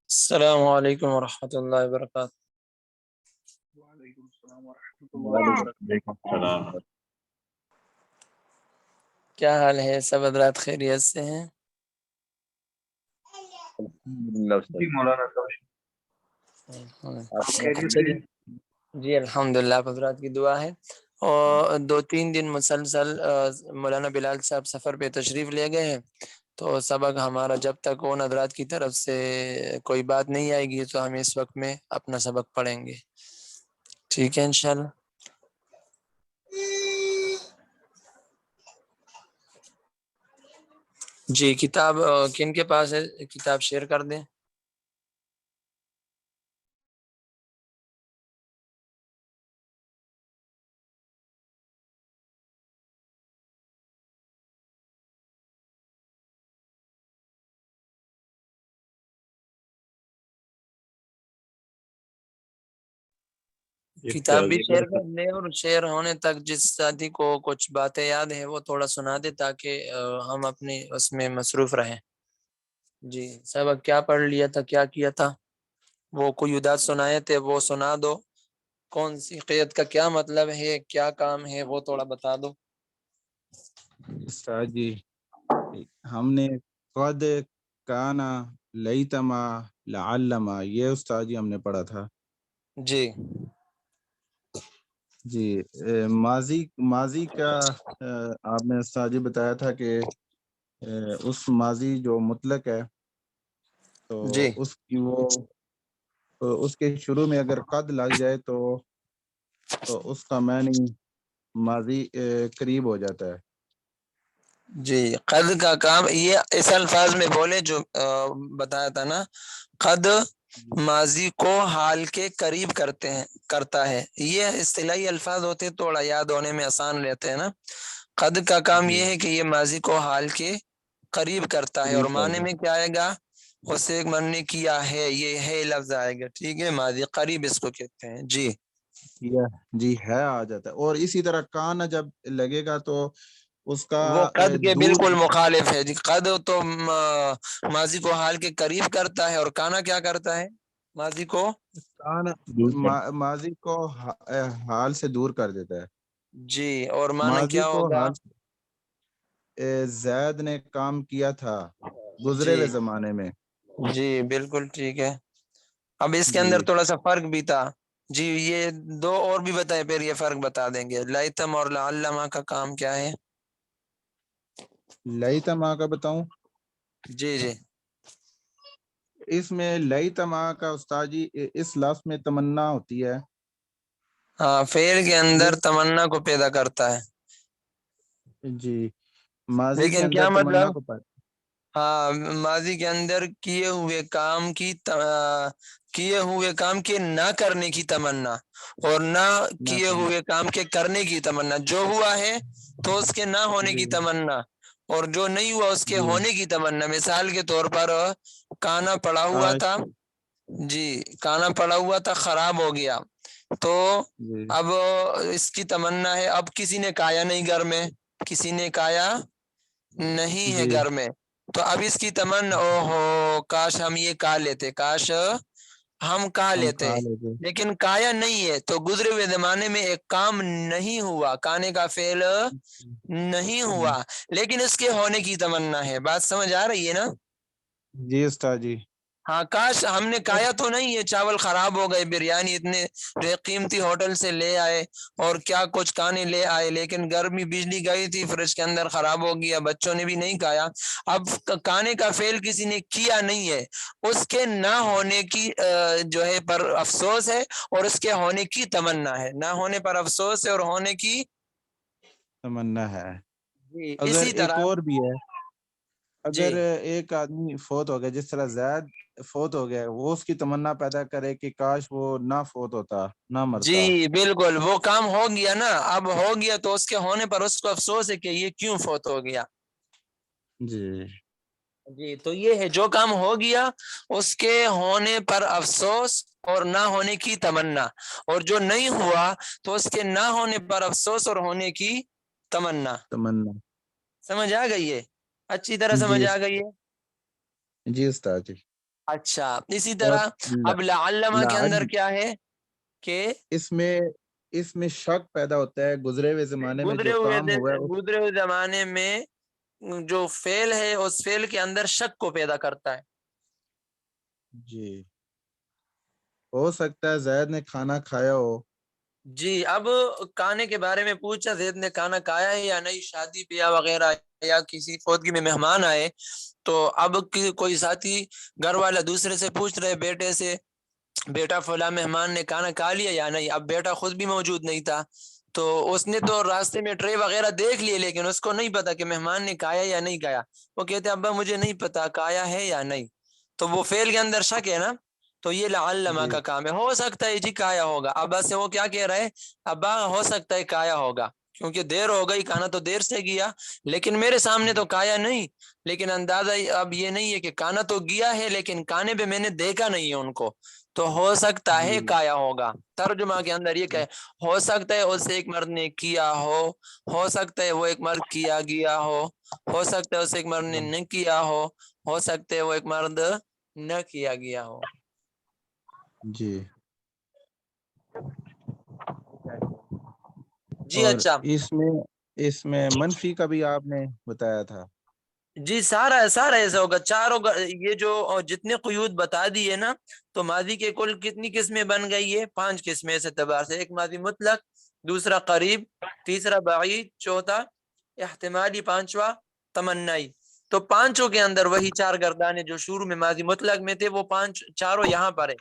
Speaker 4: السلام علیکم ورحمۃ اللہ وبرکاتہ۔
Speaker 2: وعلیکم السلام ورحمۃ اللہ وبرکاتہ۔
Speaker 5: وعلیکم السلام۔
Speaker 4: کیا حال ہے؟ سب حضرات خیریت سے ہیں؟
Speaker 2: جی مولانا خیریت سے ہیں؟
Speaker 4: جی الحمدللہ، آپ حضرات کی دعا ہے۔ اور 2-3 دن مسلسل مولانا بلال صاحب سفر پہ تشریف لے گئے ہیں، تو سبق ہمارا جب تک ان حضرات کی طرف سے کوئی بات نہیں آئے گی تو ہم اس وقت میں اپنا سبق پڑھیں گے، ٹھیک ہے انشاءاللہ۔ جی کتاب کن کے پاس ہے؟ کتاب شیئر کر دیں۔ کتاب بھی شیئر کر دیں، اور شیئر ہونے تک جس ساتھی کو کچھ باتیں یاد ہیں وہ تھوڑا سنا دے تاکہ ہم اپنے اس میں مصروف رہیں۔ جی سبق کیا پڑھ لیا تھا، کیا کیا تھا؟ وہ کوئی اداس سنائے تھے وہ سنا دو۔ کون سی قید کا کیا مطلب ہے، کیا کام ہے، وہ تھوڑا بتا دو۔
Speaker 6: استاد جی، ہم نے قد کانا لیتما لعلما، یہ استاد جی ہم نے پڑھا تھا۔
Speaker 4: جی
Speaker 6: جی ماضی کا آپ نے استاد جی بتایا تھا کہ اس ماضی جو مطلق ہے تو
Speaker 4: جی
Speaker 6: اس کی وہ اس کے شروع میں اگر قد لگ جائے تو اس کا معنی ماضی قریب ہو جاتا ہے.
Speaker 4: جی قد کا کام یہ اس الفاظ میں بولے جو بتایا تھا نا، قد ماضی کو حال کے قریب کرتا ہے. یہ اصطلاحی الفاظ ہوتے تھوڑا یاد ہونے میں آسان رہتے ہیں نا. قد کا کام
Speaker 6: جی
Speaker 4: یہ ہے کہ یہ ماضی کو حال کے قریب کرتا ہے، اور
Speaker 6: قریب کر
Speaker 4: معنی
Speaker 6: دیں.
Speaker 4: میں کیا آئے گا؟ اسے ایک من نے کیا ہے، یہ ہے لفظ آئے گا. ٹھیک ہے، ماضی قریب اس کو کہتے ہیں. جی
Speaker 6: جی ہے آ جاتا ہے. اور اسی طرح کان جب لگے گا تو اس کا
Speaker 4: وہ قد کے
Speaker 6: دور
Speaker 4: بالکل مخالف ہے جی. قد تو ماضی کو حال کے قریب کرتا ہے، اور کانا کیا کرتا ہے؟ ماضی کو
Speaker 6: کان ماضی کو حال سے دور کر دیتا ہے.
Speaker 4: جی. اور معنی
Speaker 6: ماضی
Speaker 4: کیا
Speaker 6: کو
Speaker 4: ہوگا؟
Speaker 6: حال زید نے کام کیا تھا گزرے
Speaker 4: جی
Speaker 6: ہوئے زمانے میں.
Speaker 4: جی بالکل ٹھیک ہے. اب اس کے
Speaker 6: جی
Speaker 4: اندر تھوڑا سا فرق بھی تھا جی. یہ دو اور بھی بتائے، پھر یہ فرق بتا دیں گے. لیتم اور لعلما کا کام کیا ہے؟
Speaker 6: لیتما کا بتاؤں؟
Speaker 4: جی جی
Speaker 6: اس میں لیتما کا استاد جی اس لفظ میں تمنا ہوتی ہے.
Speaker 4: ہاں، فعل کے اندر
Speaker 6: یہ
Speaker 4: تمنا کو پیدا کرتا ہے.
Speaker 6: جی ماضی کے
Speaker 4: لیکن
Speaker 6: اندر
Speaker 4: کیا
Speaker 6: تمنا
Speaker 4: مطلب؟
Speaker 6: کو پائے.
Speaker 4: ہاں، ماضی کے اندر کیے ہوئے کام کے نہ کرنے کی تمنا، اور نہ
Speaker 6: نہ
Speaker 4: کیے
Speaker 6: کرنا.
Speaker 4: ہوئے کام کے کرنے کی تمنا. جو ہوا ہے تو اس کے نہ ہونے
Speaker 6: جی
Speaker 4: کی تمنا، اور جو نہیں ہوا اس کے
Speaker 6: جی
Speaker 4: ہونے کی تمنا. مثال کے طور پر کانا پڑا ہوا
Speaker 6: کاش.
Speaker 4: تھا، جی کانا پڑا ہوا تھا، خراب ہو گیا. تو
Speaker 6: جی
Speaker 4: اب اس کی تمنا ہے، اب کسی نے کھایا نہیں گھر میں، کسی نے کھایا نہیں ہے
Speaker 6: جی
Speaker 4: گھر میں. تو اب اس کی تمنا، او ہو کاش ہم یہ کھا لیتے، کاش ہم کھا
Speaker 6: ہم
Speaker 4: لیتے.
Speaker 6: کھا لیتے.
Speaker 4: لیکن کھایا نہیں ہے، تو گزرے ہوئے زمانے میں ایک کام نہیں ہوا، کھانے کا فعل نہیں ہوا، لیکن اس کے ہونے کی تمنا ہے. بات سمجھ آ رہی ہے نا؟
Speaker 6: جی استاد جی.
Speaker 4: ہاں، کاش ہم نے کھایا تو نہیں ہے، چاول خراب ہو گئے، بریانی اتنے قیمتی ہوٹل سے لے آئے اور کیا کچھ کھانے لے آئے، لیکن گرمی بجلی گئی تھی، فریج کے اندر خراب ہو گیا، بچوں نے بھی نہیں کھایا. اب کھانے کا فعل کسی نے کیا نہیں ہے، اس کے نہ ہونے کی جو ہے پر افسوس ہے، اور اس کے ہونے کی تمنا ہے. نہ ہونے پر افسوس ہے اور ہونے کی
Speaker 6: تمنا ہے.
Speaker 4: جی.
Speaker 6: اگر
Speaker 4: اسی
Speaker 6: ایک
Speaker 4: طرح
Speaker 6: اور بھی ہے،
Speaker 4: جی
Speaker 6: اگر ایک آدمی فوت ہو گیا، جس طرح زید فوت ہو گیا، وہ اس کی تمنا پیدا کرے کہ کاش وہ نہ فوت ہوتا، نہ مرتا.
Speaker 4: جی بالکل، وہ کام ہو گیا نا، اب ہو گیا تو اس کے ہونے پر اس کو افسوس ہے کہ یہ کیوں فوت ہو گیا.
Speaker 6: جی
Speaker 4: جی. تو یہ ہے جو کام ہو گیا اس کے ہونے پر افسوس اور نہ ہونے کی تمنا، اور جو نہیں ہوا تو اس کے نہ ہونے پر افسوس اور ہونے کی تمنا.
Speaker 6: تمنا.
Speaker 4: سمجھ آ گئی ہے؟ اچھی طرح
Speaker 6: جی
Speaker 4: سمجھ آ گئی ہے.
Speaker 6: جی استاد جی.
Speaker 4: اچھا، اسی
Speaker 6: اور
Speaker 4: طرح اب لعلما کے
Speaker 6: لعل
Speaker 4: اندر کیا ہے کہ
Speaker 6: اس میں شک پیدا ہوتا ہے گزرے ہوئے زمانے میں جو کام ہوا ہے.
Speaker 4: گزرے ہوئے زمانے میں جو فعل ہے اس فعل کے اندر شک کو پیدا کرتا ہے.
Speaker 6: جی ہو سکتا ہے زید نے کھانا کھایا ہو.
Speaker 4: جی. اب کھانے کے بارے میں پوچھا، زید نے کھانا کھایا ہے یا نہیں، شادی بیاہ وغیرہ یا کسی فوتگی میں مہمان آئے، تو اب کوئی ساتھی گھر والا دوسرے سے پوچھ رہے بیٹے سے، بیٹا فلاں مہمان نے کھانا کھا لیا یا نہیں. اب بیٹا خود بھی موجود نہیں تھا، تو اس نے تو راستے میں ٹرے وغیرہ دیکھ لیے، لیکن اس کو نہیں پتا کہ مہمان نے کھایا یا نہیں کھایا. وہ کہتے ابا مجھے نہیں پتا کھایا ہے یا نہیں. تو وہ فعل کے اندر شک ہے نا. تو یہ لعلما
Speaker 6: جی
Speaker 4: کا کام ہے، ہو سکتا ہے جی کھایا ہوگا. ابا سے وہ کیا کہہ رہے، ابا ہو سکتا ہے کھایا ہوگا، کیونکہ دیر ہو گئی، کھانا تو دیر سے گیا، لیکن میرے سامنے تو کھایا نہیں. لیکن اندازہ اب یہ نہیں ہے کہ کھانا تو گیا ہے، لیکن کھانے پہ میں نے دیکھا نہیں ہے ان کو، تو ہو سکتا ہے
Speaker 6: جی
Speaker 4: کھایا ہوگا. ترجمہ کے اندر یہ کہ ہو سکتا ہے اس ایک مرد نے کیا ہو سکتا ہے وہ ایک مرد کیا گیا ہو سکتا ہے اس ایک مرد نے نہ کیا ہو سکتا ہے وہ ایک مرد نہ کیا گیا ہو.
Speaker 6: جی.
Speaker 4: جی
Speaker 6: اور
Speaker 4: اچھا.
Speaker 6: اس میں منفی کا بھی آپ نے بتایا تھا.
Speaker 4: جی سارا ایسا ہوگا. چاروں یہ جو جتنے قیود بتا دی ہے نا، تو ماضی کے کل کتنی قسمیں بن گئی ہے؟ 5 قسمیں اس اعتبار سے. ایک ماضی مطلق، دوسرا قریب، تیسرا بعید، چوتھا احتمالی، پانچواں تمنائی. تو پانچوں کے اندر وہی چار گردانے جو شروع میں ماضی مطلق میں تھے وہ پانچ چاروں یہاں پر ہے.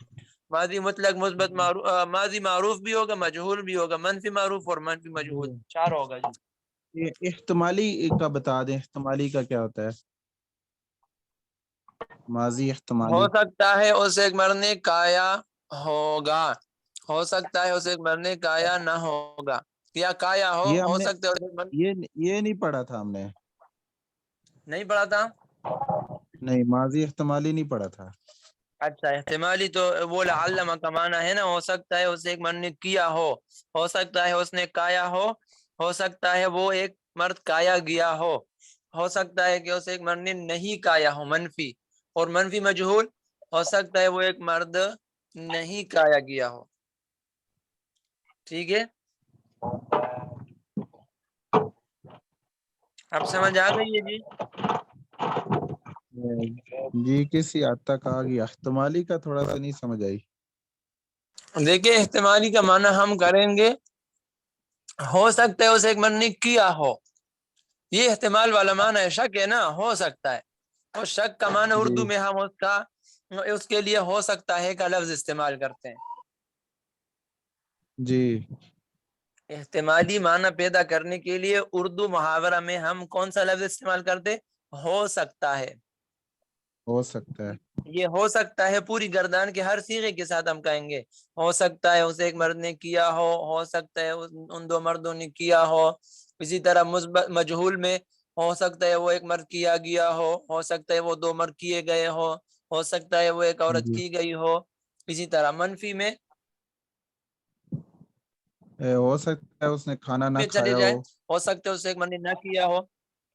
Speaker 4: ماضی مطلق مثبت معروف، ماضی معروف بھی ہوگا، مجہول بھی ہوگا، منفی معروف اور منفی مجہول، چار ہوگا جی.
Speaker 6: یہ احتمالی کا بتا دیں، احتمالی کا کیا ہوتا ہے؟ ماضی
Speaker 4: ہو
Speaker 6: احتمالی.
Speaker 4: سکتا ہے اسے ایک مرنے کایا ہوگا، ہو سکتا ہے اسے ایک مرنے کایا نہ ہوگا، یا کایا
Speaker 6: یہ ہم
Speaker 4: ہو
Speaker 6: نے
Speaker 4: سکتا ہے
Speaker 6: یہ نہیں پڑھا تھا ہم نے.
Speaker 4: نہیں پڑھا تھا.
Speaker 6: نہیں، ماضی احتمالی نہیں پڑھا تھا.
Speaker 4: اچھا احتمالی تو وہ لعلم کا معنی ہے نا، ہو سکتا ہے اسے ایک مرد نے کیا ہو سکتا ہے اس نے کایا ہو سکتا ہے وہ ایک مرد کایا گیا ہو سکتا ہے کہ اسے ایک مرد نے نہیں کایا ہو، منفی. اور منفی مجہول، ہو سکتا ہے وہ ایک مرد نہیں کایا گیا ہو. ٹھیک ہے، اب سمجھ آ گئی ہے جی.
Speaker 6: جی کسی حد تک آ گیا، احتمالی کا تھوڑا سا نہیں سمجھ آئی.
Speaker 4: دیکھیں احتمالی کا معنی ہم کریں گے، ہو سکتا ہے اسے ایک مرد نے کیا ہو، یہ احتمال والا معنی ہے، شک ہے نا، ہو سکتا ہے. اور شک کا معنی اردو میں ہم اس کے لیے ہو سکتا ہے کا لفظ استعمال کرتے ہیں.
Speaker 6: جی
Speaker 4: احتمالی معنی پیدا کرنے کے لیے اردو محاورہ میں ہم کون سا لفظ استعمال کرتے؟ ہو سکتا ہے.
Speaker 6: ہو سکتا ہے.
Speaker 4: یہ ہو سکتا ہے پوری گردان کے ہر صیغے کے ساتھ ہم کہیں گے ہو سکتا ہے اسے ایک مرد نے کیا ہو سکتا ہے ان دو مردوں نے کیا ہو. اسی طرح مثبت مجہول میں ہو سکتا ہے وہ ایک مرد کیا گیا ہو سکتا ہے وہ دو مرد کیے گئے ہو سکتا ہے وہ ایک عورت
Speaker 6: جی
Speaker 4: کی گئی ہو. اسی طرح منفی میں
Speaker 6: ہو سکتا ہے اس نے کھانا نہ
Speaker 4: چلے
Speaker 6: کھایا
Speaker 4: جائے،
Speaker 6: ہو.
Speaker 4: ہو سکتا ہے اسے ایک مرد نے نہ کیا ہو،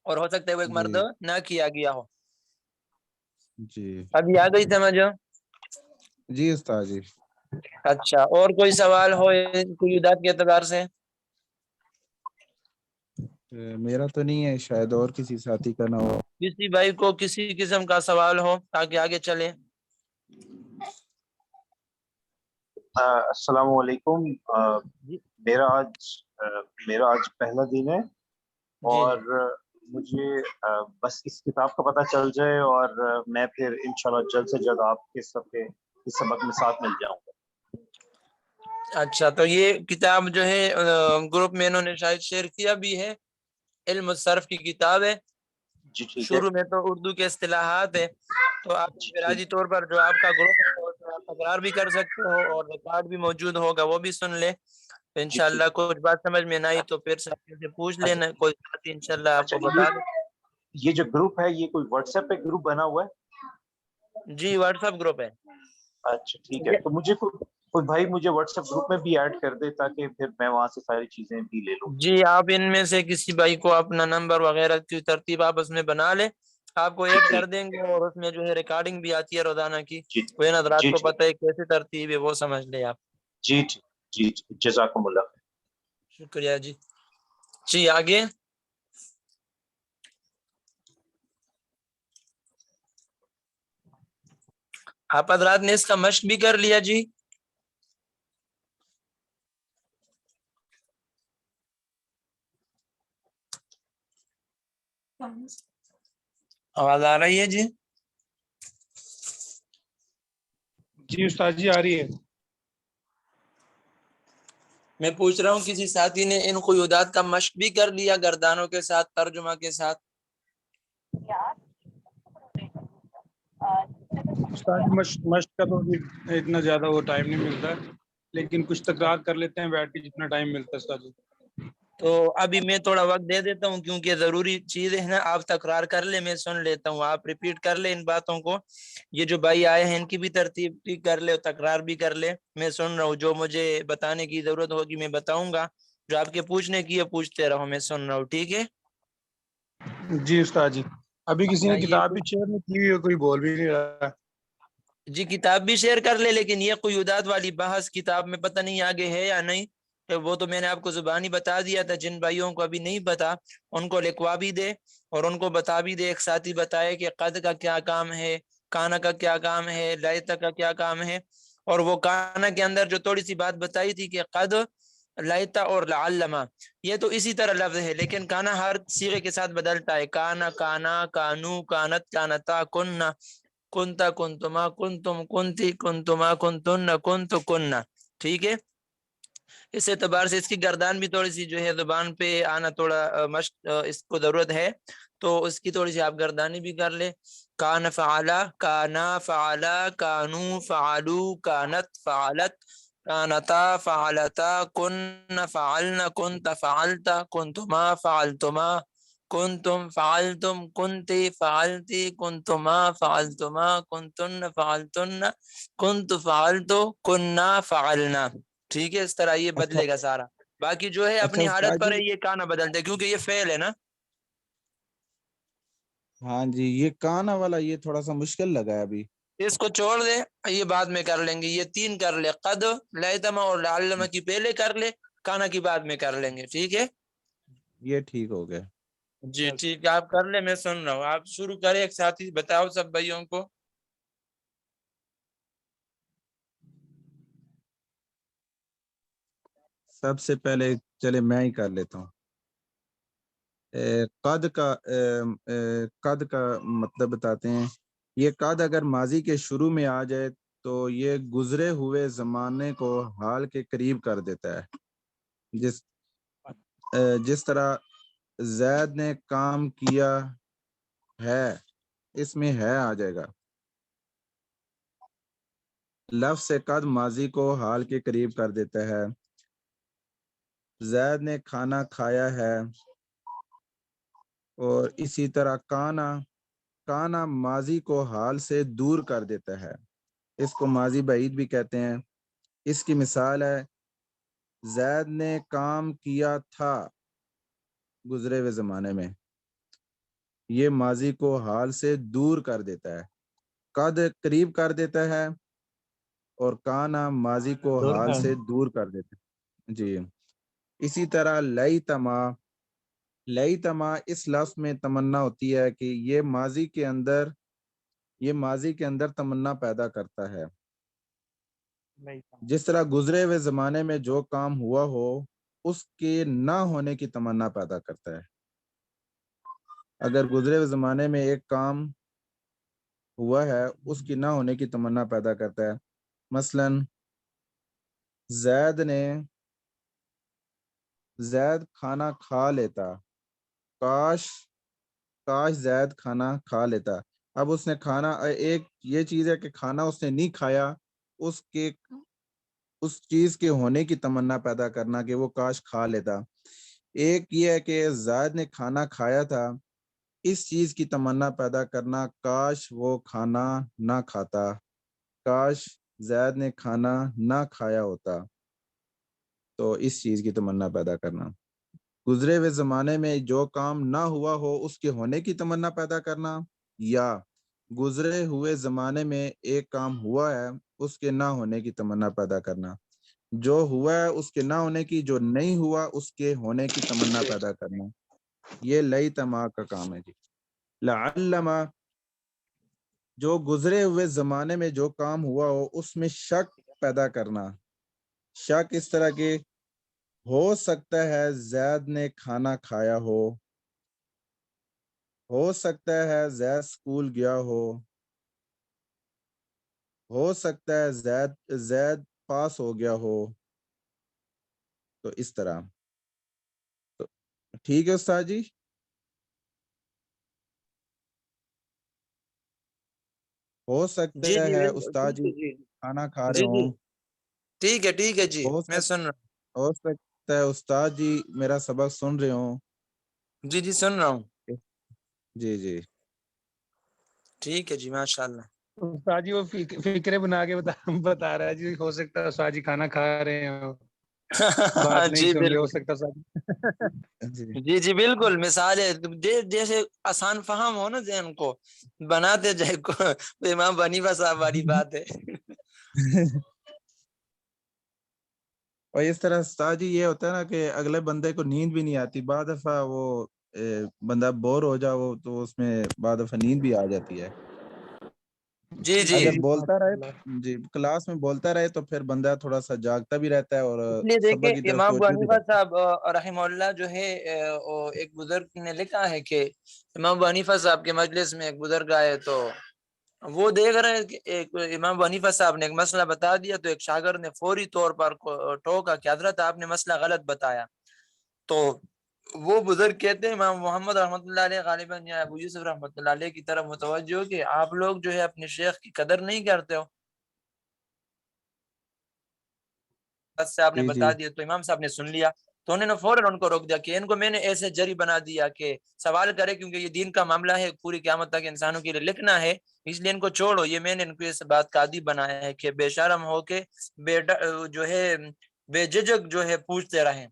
Speaker 4: اور ہو سکتا ہے وہ ایک مرد
Speaker 6: جی
Speaker 4: نہ کیا گیا ہو.
Speaker 6: جی
Speaker 4: ابھی آ گئی سمجھ؟
Speaker 6: جی استاد جی.
Speaker 4: اچھا، اور کوئی سوال ہو قیودات کے اعتبار سے؟
Speaker 6: میرا تو نہیں ہے، شاید اور کسی ساتھی کا نہ ہو.
Speaker 4: کسی بھائی کو کسی قسم کا سوال ہو تاکہ آگے چلے.
Speaker 7: السلام علیکم.
Speaker 4: جی
Speaker 7: میرا آج پہلا دن ہے،
Speaker 4: جی
Speaker 7: اور مجھے بس اس کتاب کا پتہ چل جائے، اور میں پھر انشاءاللہ جلد سے جلد آپ کے اس سبق میں ساتھ مل جاؤں گا.
Speaker 4: اچھا، تو یہ کتاب جو ہے گروپ میں انہوں نے شاید شیئر کیا بھی ہے، علم الصرف کی کتاب ہے.
Speaker 7: جی ٹھیک ہے.
Speaker 4: شروع میں تو اردو کے اصطلاحات ہے، تو آپ
Speaker 7: جی
Speaker 4: انفرادی طور پر جو آپ کا گروپ ہے اس میں آپ تکرار بھی کر سکتے ہو، اور ریکارڈ بھی موجود ہوگا وہ بھی سن لے. انشاءاللہ کچھ بات سمجھ میں نہ آئی تو پھر ساتھیوں سے پوچھ لینا، کوئی ساتھی انشاءاللہ آپ
Speaker 7: اچھا،
Speaker 4: کو بتا دے.
Speaker 7: یہ جو گروپ ہے یہ کوئی واٹس ایپ پہ گروپ بنا ہوا ہے؟
Speaker 4: جی واٹس ایپ گروپ ہے.
Speaker 7: اچھا ٹھیک ہے، تو مجھے کوئی بھائی مجھے واٹس ایپ گروپ میں بھی ایڈ کر دے تاکہ پھر میں وہاں سے ساری چیزیں بھی لے لوں.
Speaker 4: جی آپ ان میں سے کسی بھائی کو اپنا نمبر وغیرہ کی ترتیب آپ اس میں بنا لیں، آپ کو ایڈ کر دیں گے، اور اس میں جو ہے ریکارڈنگ بھی آتی ہے روزانہ کی،
Speaker 7: جی
Speaker 4: وہ ان حضرات
Speaker 7: جی
Speaker 4: کو
Speaker 7: ٹھیک.
Speaker 4: پتہ ہے کیسے ترتیب ہے وہ سمجھ لیں آپ.
Speaker 7: جی ٹھیک. جی جزاکم اللہ.
Speaker 4: شکریہ جی. جی آگے. آپ حضرات نے اس کا مشق بھی کر لیا جی؟ آواز آ رہی ہے جی؟
Speaker 3: جی استاد جی آ رہی ہے.
Speaker 4: میں پوچھ رہا ہوں کسی ساتھی نے ان قیودات کا مشق بھی کر لیا گردانوں کے ساتھ، ترجمہ کے ساتھ؟
Speaker 3: استاد جی مشق کا تو اتنا زیادہ وہ ٹائم نہیں ملتا، لیکن کچھ تکرار کر لیتے ہیں بیٹھ کے جتنا ٹائم ملتا ہے استاد جی.
Speaker 4: تو ابھی میں تھوڑا وقت دے دیتا ہوں کیونکہ ضروری چیز ہے نا، آپ تکرار کر لیں، میں سن لیتا ہوں، آپ ریپیٹ کر لیں ان باتوں کو. یہ جو بھائی آئے ہیں ان کی بھی ترتیب بھی کر لے، تکرار بھی کر لے، میں سن رہا ہوں، جو مجھے بتانے کی ضرورت ہوگی میں بتاؤں گا، جو آپ کے پوچھنے کی ہے پوچھتے رہو، میں سن رہا ہوں. ٹھیک ہے
Speaker 3: جی استاد جی. ابھی کسی نے
Speaker 4: یہ
Speaker 3: کتاب بھی شیئر نہیں کی ہوئی، کوئی بول بھی نہیں رہا.
Speaker 4: جی کتاب بھی شیئر کر لے، لیکن یہ قیودات والی بحث کتاب میں پتہ نہیں آگے ہے یا نہیں، تو وہ تو میں نے آپ کو زبانی بتا دیا تھا. جن بھائیوں کو ابھی نہیں پتا ان کو لکھوا بھی دے اور ان کو بتا بھی دے. ایک ساتھی بتائے کہ قد کا کیا کام ہے، کانا کا کیا کام ہے، لائتا کا کیا کام ہے. اور وہ کانا کے اندر جو تھوڑی سی بات بتائی تھی کہ قد لائتا اور لعلما یہ تو اسی طرح لفظ ہے، لیکن کانا ہر صیغے کے ساتھ بدلتا ہے، کانا کانا، کانو کانت، کانتا کننا، کنتا کنتما، کنتم کنتی، کنتما کنتن، کنت کننا، ٹھیک ہے۔ اس اعتبار سے اس کی گردان بھی تھوڑی سی جو ہے زبان پہ آنا تھوڑا مشق اس کو ضرورت ہے، تو اس کی تھوڑی سی آپ گردانی بھی کر لیں۔ کان فعلا، کانا فعلا، کانو فعلو، کانت فعلت، کانتا فعلتا، کن فعلنا، کنت فعلتا، کنتما فعلتما، کنتم فعلتم، کنتی فعلتی، کنتما فعلتما، کنتن فعلتن، کنت فعلتو، کننا فعلنا، ٹھیک ہے۔ اس طرح یہ
Speaker 6: اچھا
Speaker 4: بدلے گا سارا، باقی جو ہے
Speaker 6: اچھا
Speaker 4: اپنی حالت
Speaker 6: استاد
Speaker 4: پر
Speaker 6: جی،
Speaker 4: ہے، یہ کانا بدلتے کیونکہ یہ فعل ہے نا۔
Speaker 6: ہاں جی، یہ کانا والا یہ تھوڑا سا مشکل لگا ہے ابھی۔
Speaker 4: اس کو چھوڑ دے، یہ بعد میں کر لیں گے، یہ تین کر لے، قد، لیتما اور لعلما کی پہلے کر لے، کانا کی بعد میں کر لیں گے، ٹھیک ہے
Speaker 6: یہ ٹھیک ہو گیا۔
Speaker 4: جی ٹھیک ہے، آپ کر لیں، میں سن رہا ہوں، آپ شروع کریں، ایک ساتھی بتاؤ سب بھائیوں کو۔
Speaker 6: سب سے پہلے چلے میں ہی کر لیتا ہوں۔ قد کا مطلب بتاتے ہیں۔ یہ قد اگر ماضی کے شروع میں آ جائے تو یہ گزرے ہوئے زمانے کو حال کے قریب کر دیتا ہے۔ جس طرح زید نے کام کیا ہے، اس میں ہے آ جائے گا۔ لفظ سے قد ماضی کو حال کے قریب کر دیتا ہے۔ زید نے کھانا کھایا ہے، اور اسی طرح کانا ماضی کو حال سے دور کر دیتا ہے، اس کو ماضی بعید بھی کہتے ہیں۔ اس کی مثال ہے زید نے کام کیا تھا گزرے ہوئے زمانے میں، یہ ماضی کو حال سے دور کر دیتا ہے۔ قد قریب کر دیتا ہے اور کانا ماضی کو حال سے دور کر دیتا ہے۔ جی اسی طرح لیتما اس لفظ میں تمنا ہوتی ہے کہ یہ ماضی کے اندر تمنا پیدا کرتا ہے۔ جس طرح گزرے ہوئے زمانے میں جو کام ہوا ہو اس کے نہ ہونے کی تمنا پیدا کرتا ہے۔ اگر گزرے ہوئے زمانے میں ایک کام ہوا ہے، اس کی نہ ہونے کی تمنا پیدا کرتا ہے۔ مثلا زید کھانا کھا لیتا، کاش زید کھانا کھا لیتا۔ اب اس نے کھانا، ایک یہ چیز ہے کہ کھانا اس نے نہیں کھایا، اس چیز کے ہونے کی تمنا پیدا کرنا کہ وہ کاش کھا لیتا۔ ایک یہ ہے کہ زید نے کھانا کھایا تھا، اس چیز کی تمنا پیدا کرنا کاش وہ کھانا نہ کھاتا، کاش زید نے کھانا نہ کھایا ہوتا، تو اس چیز کی تمنا پیدا کرنا۔ گزرے ہوئے زمانے میں جو کام نہ ہوا ہو اس کے ہونے کی تمنا پیدا کرنا، یا گزرے ہوئے زمانے میں ایک کام ہوا ہے اس کے نہ ہونے کی تمنا پیدا کرنا، جو ہوا ہے اس کے نہ ہونے کی، جو نہیں ہوا اس کے ہونے کی تمنا پیدا کرنا، یہ لیتما کا کام ہے جی۔ لعلما جو گزرے ہوئے زمانے میں جو کام ہوا ہو اس میں شک پیدا کرنا، شک اس طرح کے ہو سکتا ہے زید نے کھانا کھایا ہو سکتا ہے زید اسکول گیا ہو سکتا ہے زید پاس ہو گیا ہو، تو اس طرح۔ تو ٹھیک ہے استاد جی، ہو سکتا
Speaker 4: جی جی
Speaker 6: ہے
Speaker 4: بالکل،
Speaker 6: استاد جی
Speaker 4: جی
Speaker 6: کھانا کھا رہے
Speaker 4: جی جی
Speaker 6: ہوں،
Speaker 4: ٹھیک ہے جی، میں سن رہا
Speaker 6: ہو سکتا ہے استاد جی میرا سبق سن رہے ہوں۔
Speaker 4: ہوں، جی سن رہا ہوں،
Speaker 6: جی جی
Speaker 4: ٹھیک ہے جی، ماشاء اللہ۔
Speaker 3: استاد جی وہ فکرے بنا کے بتا رہا ہے جی، ہو سکتا ہے استاد جی کھانا کھا رہے ہیں، بات نہیں
Speaker 4: جی
Speaker 3: سن رہے، ہو
Speaker 4: بالکل،
Speaker 3: سکتا ہے
Speaker 4: جی جی بالکل، مثال ہے جیسے آسان فہم ہو نا ذہن کو، بناتے جائے امام حنیفہ صاحب والی بات ہے۔
Speaker 6: اور اس طرح استاد جی یہ ہوتا ہے نا کہ اگلے بندے کو نیند بھی نہیں آتی، بعض دفعہ وہ بندہ بور ہو جاؤ تو اس میں بعض دفعہ نیند بھی آ جاتی ہے۔
Speaker 4: جی جی
Speaker 6: اگر بولتا رہے جی کلاس میں بولتا رہے تو پھر بندہ تھوڑا سا جاگتا بھی رہتا ہے اور
Speaker 4: اس لیے
Speaker 6: سبق کی
Speaker 4: دیکھیں
Speaker 6: طرف
Speaker 4: امام ابو
Speaker 6: توجہ بھی
Speaker 4: حنیفہ
Speaker 6: کرتا
Speaker 4: صاحب رحمہ اللہ جو ہے ایک بزرگ نے لکھا ہے کہ امام ابو حنیفہ صاحب کے مجلس میں ایک بزرگ آئے تو وہ دیکھ رہے ہیں کہ ایک امام ابو حنیفہ صاحب نے ایک مسئلہ بتا دیا تو ایک شاگرد نے فوری طور پر ٹوکا کہ حضرت آپ نے مسئلہ غلط بتایا. تو وہ بزرگ کہتے ہیں امام محمد رحمۃ اللہ علیہ غالباً یا ابو یوسف رحمۃ اللہ علیہ کی طرف متوجہ ہو کہ آپ لوگ جو ہے اپنے شیخ کی قدر نہیں کرتے ہو. سے آپ نے
Speaker 6: جی
Speaker 4: بتا
Speaker 6: جی
Speaker 4: دیا تو امام صاحب نے سن لیا تو انہوں نے فوراً ان کو روک دیا کہ ان کو میں نے ایسے جری بنا دیا کہ سوال کرے کیونکہ یہ دین کا معاملہ ہے پوری قیامت تک انسانوں کے لیے لکھنا ہے اس لیے ان کو چھوڑو. یہ میں نے ان کو اس بات کا عادی بنایا ہے کہ بے شرم ہو کے جو ہے بے جھجک جو ہے پوچھتے رہیں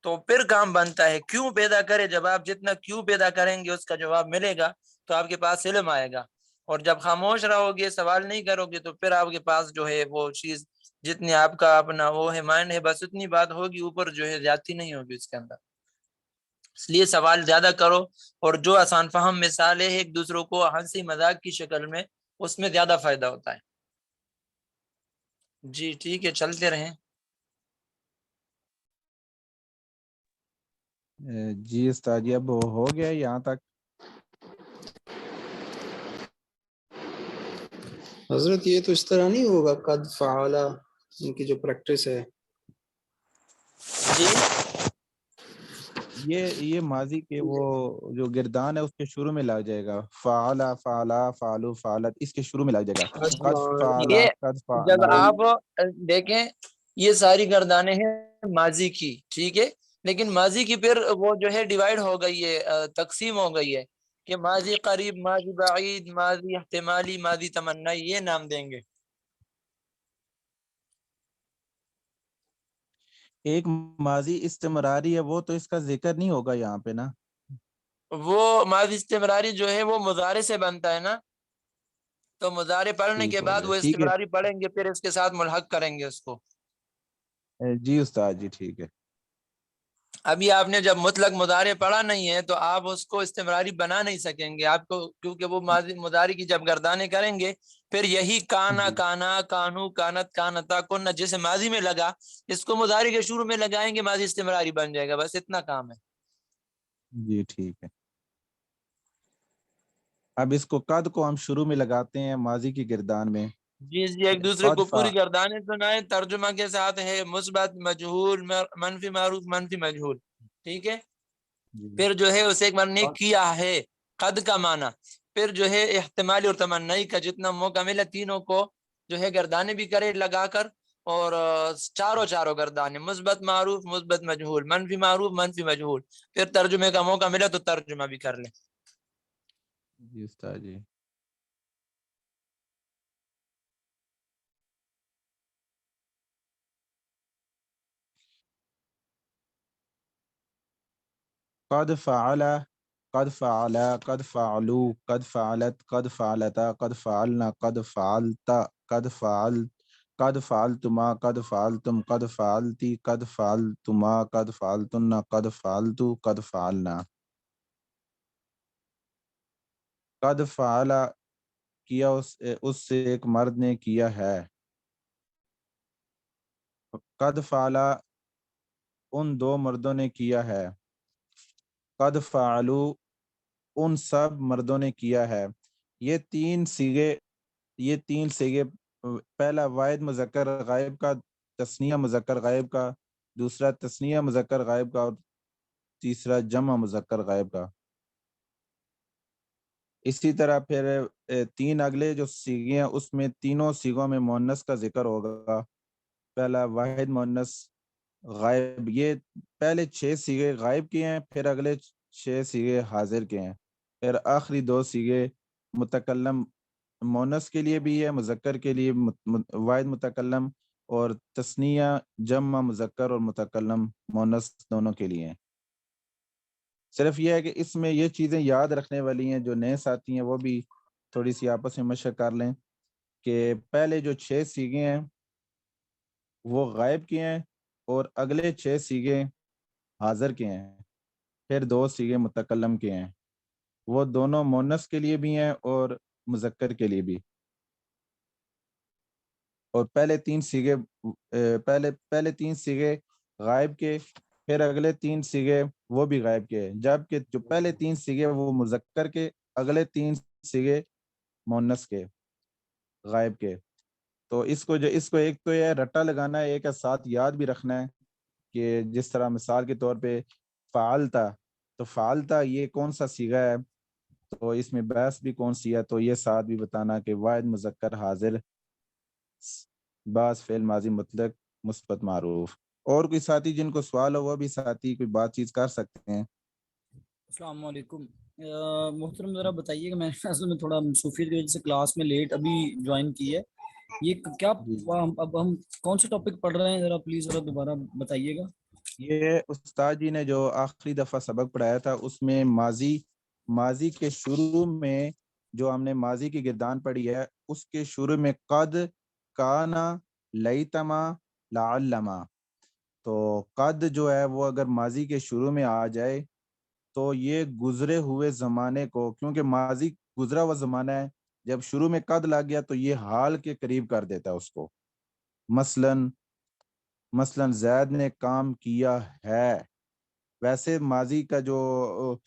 Speaker 4: تو پھر کام بنتا ہے. کیوں پیدا کرے جب آپ جتنا کیوں پیدا کریں گے اس کا جواب ملے گا تو آپ کے پاس علم آئے گا. اور جب خاموش رہو گے سوال نہیں کرو گے تو پھر آپ کے پاس جو ہے وہ چیز جتنی آپ کا اپنا وہ ہے مائنڈ ہے بس اتنی بات ہوگی اوپر جو ہے زیادتی نہیں ہوگی اس کے اندر. اس لیے سوال زیادہ کرو اور جو آسان فہم مثالیں ایک دوسروں کو ہنسی مذاق کی شکل میں اس میں زیادہ فائدہ ہوتا ہے. جی ٹھیک ہے چلتے رہیں.
Speaker 6: جی استاد جی اب ہو گیا یہاں تک.
Speaker 8: حضرت یہ تو اس طرح نہیں ہوگا قد فعلا ان کی جو پریکٹس ہے
Speaker 4: جی
Speaker 6: یہ ماضی کے وہ جو گردان ہے اس کے شروع میں لگ جائے گا. فعلا فعلا فعلو فعلت اس کے شروع میں لگ جائے گا. قد فعلا
Speaker 4: یہ
Speaker 6: قد
Speaker 4: جب
Speaker 6: فعلا.
Speaker 4: آپ دیکھیں یہ ساری گردانیں ہیں ماضی کی ٹھیک ہے لیکن ماضی کی پھر وہ جو ہے ڈیوائیڈ ہو گئی ہے تقسیم ہو گئی ہے کہ ماضی قریب ماضی بعید ماضی احتمالی ماضی تمنائی یہ نام دیں گے.
Speaker 6: ایک ماضی استمراری ہے وہ تو اس کا ذکر نہیں ہوگا یہاں پہ نا.
Speaker 4: وہ ماضی استمراری جو ہے وہ مضارع سے بنتا ہے نا تو مضارع پڑھنے
Speaker 6: ٹھیک
Speaker 4: کے
Speaker 6: ہو
Speaker 4: بعد
Speaker 6: گیا
Speaker 4: وہ
Speaker 6: ٹھیک ہے.
Speaker 4: استمراری پڑھیں گے پھر اس کے ساتھ ملحق کریں گے اس کو.
Speaker 6: جی استاد جی ٹھیک ہے.
Speaker 4: ابھی آپ نے جب مطلق مضارع پڑھا نہیں ہے تو آپ اس کو استمراری بنا نہیں سکیں گے آپ کو کیونکہ وہ مضارع کی جب گردانے کریں گے پھر یہی کانا
Speaker 6: جی
Speaker 4: کانا کانو کانت کانتا کن جیسے ماضی میں لگا اس کو مضارع کے شروع میں لگائیں گے ماضی استمراری بن جائے گا. بس اتنا کام ہے.
Speaker 6: جی ٹھیک ہے. اب اس کو قد کو ہم شروع میں لگاتے ہیں ماضی کی گردان میں.
Speaker 4: جی جی ایک دوسرے
Speaker 6: قد
Speaker 4: کو
Speaker 6: فا
Speaker 4: پوری گردانیں سنائے ترجمہ کے ساتھ ہے مثبت مجہول منفی معروف منفی مجہول ٹھیک ہے.
Speaker 6: جی
Speaker 4: پھر جو ہے اسے ایک بار نے کیا ہے قد کا معنی پھر جو ہے احتمالی اور تمنائی کا جتنا موقع ملا تینوں کو جو ہے گردانے بھی کرے لگا کر اور چاروں گردانے مثبت معروف مثبت مجہول منفی معروف منفی مجہول پھر ترجمے کا موقع ملا تو ترجمہ بھی کر لیں.
Speaker 6: جی استاد جی. قد فعل قد فعلا قد فعلوا قد فعلت قد فعلتا قد فعلنا قد فعلت قد فعلت قد فعلتما قد فعلتم قد فعلتی قد فعلتما قد فعلتن قد فعلتو قد فعلنا. قد فعل کیا اس سے ایک مرد نے کیا ہے. قد فعل ان دو مردوں نے کیا ہے. قد فعلوا ان سب مردوں نے کیا ہے. یہ تین صیغے پہلا واحد مذکر غائب کا تثنیہ مذکر غائب کا دوسرا تثنیہ مذکر غائب کا اور تیسرا جمع مذکر غائب کا. اسی طرح پھر تین اگلے جو صیغے ہیں اس میں تینوں صیغوں میں مؤنث کا ذکر ہوگا. پہلا واحد مؤنث غائب یہ پہلے 6 صیغے غائب کے ہیں پھر اگلے 6 صیغے حاضر کے ہیں پھر آخری 2 صیغے متکلم مؤنث کے لیے بھی ہے مذکر کے لیے واحد متکلم اور تثنیہ جمع مذکر اور متکلم مؤنث دونوں کے لیے ہیں. صرف یہ ہے کہ اس میں یہ چیزیں یاد رکھنے والی ہیں جو نئے ساتھی ہیں وہ بھی تھوڑی سی آپس میں مشق کر لیں کہ پہلے جو 6 صیغے ہیں وہ غائب کے ہیں اور اگلے 6 صیغے حاضر کے ہیں پھر 2 صیغے متکلم کے ہیں وہ دونوں مؤنث کے لیے بھی ہیں اور مذکر کے لیے بھی. اور پہلے تین صیغے غائب کے، پھر اگلے 3 صیغے وہ بھی غائب کے، جبکہ جو پہلے 3 صیغے وہ مذکر کے، اگلے 3 صیغے مؤنث کے غائب کے۔ تو اس کو ایک تو یہ رٹا لگانا ہے، ایک ساتھ یاد بھی رکھنا ہے کہ جس طرح مثال کے طور پہ فعلتا، تو فعلتا یہ کون سا صیغہ ہے، تو اس میں بحث بھی کون سی ہے، تو یہ ساتھ بھی بتانا کہ واحد مذکر حاضر، بعض فعل ماضی مطلق مثبت معروف۔ اور کوئی ساتھی جن کو سوال ہو وہ بھی ساتھی کوئی بات چیت کر سکتے ہیں۔
Speaker 9: السلام علیکم محترم، ذرا بتائیے کہ میں اصل میں تھوڑا مصروفیت کی وجہ سے کلاس میں لیٹ ابھی جوائن کی ہے، یہ کیا
Speaker 6: جی
Speaker 9: اب ہم کون سے ٹاپک پڑھ رہے ہیں، ذرا پلیز ذرا دوبارہ بتائیے گا۔
Speaker 6: یہ استاد جی نے جو آخری دفعہ سبق پڑھایا تھا اس میں ماضی کے شروع میں جو ہم نے ماضی کی گردان پڑھی ہے، اس کے شروع میں قد، کانا، لیتما، لعلما، تو قد جو ہے وہ اگر ماضی کے شروع میں آ جائے تو یہ گزرے ہوئے زمانے کو، کیونکہ ماضی گزرا ہوا زمانہ ہے، جب شروع میں قد لگ گیا تو یہ حال کے قریب کر دیتا ہے اس کو۔ مثلا زید نے کام کیا ہے، ویسے ماضی کا جو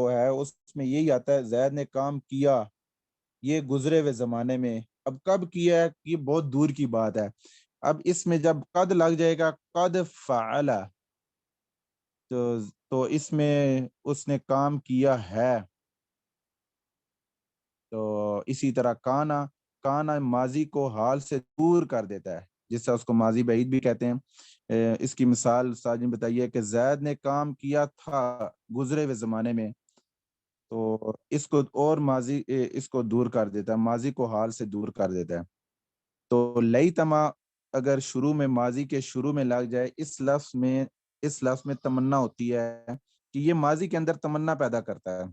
Speaker 6: ہے اس میں یہی آتا ہے زید نے کام کیا، یہ گزرے ہوئے زمانے میں، اب کب کیا ہے یہ بہت دور کی بات ہے۔ اب اس میں جب قد لگ جائے گا، قد فعل، تو اس میں اس نے کام کیا ہے۔ تو اسی طرح کانا ماضی کو حال سے دور کر دیتا ہے، جس سے اس کو ماضی بعید بھی کہتے ہیں۔ اس کی مثال ساجن بتائیے کہ زید نے کام کیا تھا گزرے ہوئے زمانے میں، تو اس کو اور ماضی اس کو دور کر دیتا ہے، ماضی کو حال سے دور کر دیتا ہے۔ تو لیتما اگر شروع میں ماضی کے شروع میں لگ جائے، اس لفظ میں تمنا ہوتی ہے کہ یہ ماضی کے اندر تمنا پیدا کرتا ہے۔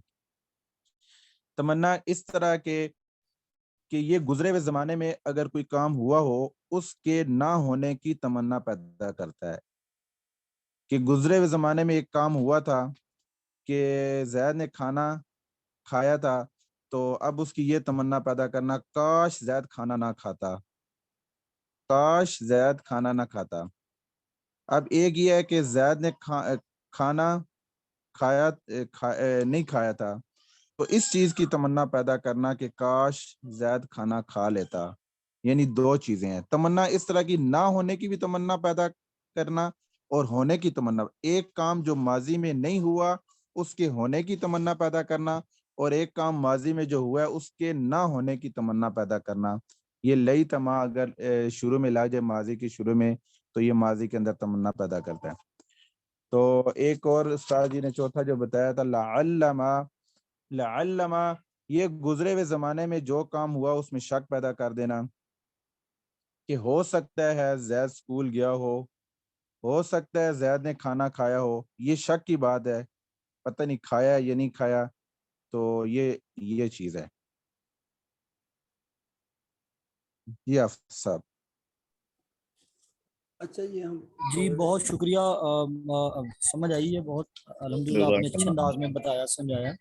Speaker 6: تمنا اس طرح کہ یہ گزرے ہوئے زمانے میں اگر کوئی کام ہوا ہو اس کے نہ ہونے کی تمنا پیدا کرتا ہے، کہ گزرے ہوئے زمانے میں ایک کام ہوا تھا کہ زید نے کھانا کھایا تھا، تو اب اس کی یہ تمنا پیدا کرنا کاش زید کھانا نہ کھاتا، کاش زید کھانا نہ کھاتا۔ اب ایک یہ ہے کہ زید نے کھانا نہیں کھایا تھا، تو اس چیز کی تمنا پیدا کرنا کہ کاش زید کھانا کھا لیتا، یعنی 2 چیزیں ہیں۔ تمنا اس طرح کی نہ ہونے کی بھی تمنا پیدا کرنا اور ہونے کی تمنا، ایک کام جو ماضی میں نہیں ہوا اس کے ہونے کی تمنا پیدا کرنا، اور ایک کام ماضی میں جو ہوا ہے اس کے نہ ہونے کی تمنا پیدا کرنا۔ یہ لئی تما اگر شروع میں لا جائے ماضی کے شروع میں تو یہ ماضی کے اندر تمنا پیدا کرتا ہے۔ تو ایک اور استاد جی نے چوتھا جو بتایا تھا لعلما، یہ گزرے ہوئے زمانے میں جو کام ہوا اس میں شک پیدا کر دینا، کہ ہو سکتا ہے زید اسکول گیا ہو سکتا ہے زید نے کھانا کھایا ہو، یہ شک کی بات ہے، پتہ نہیں کھایا یا نہیں کھایا، تو یہ چیز ہے۔ جی حافظ صاحب۔
Speaker 8: اچھا
Speaker 9: جی بہت شکریہ، سمجھ آئی ہے بہت، الحمدللہ آپ نے اچھے انداز میں بتایا سمجھایا۔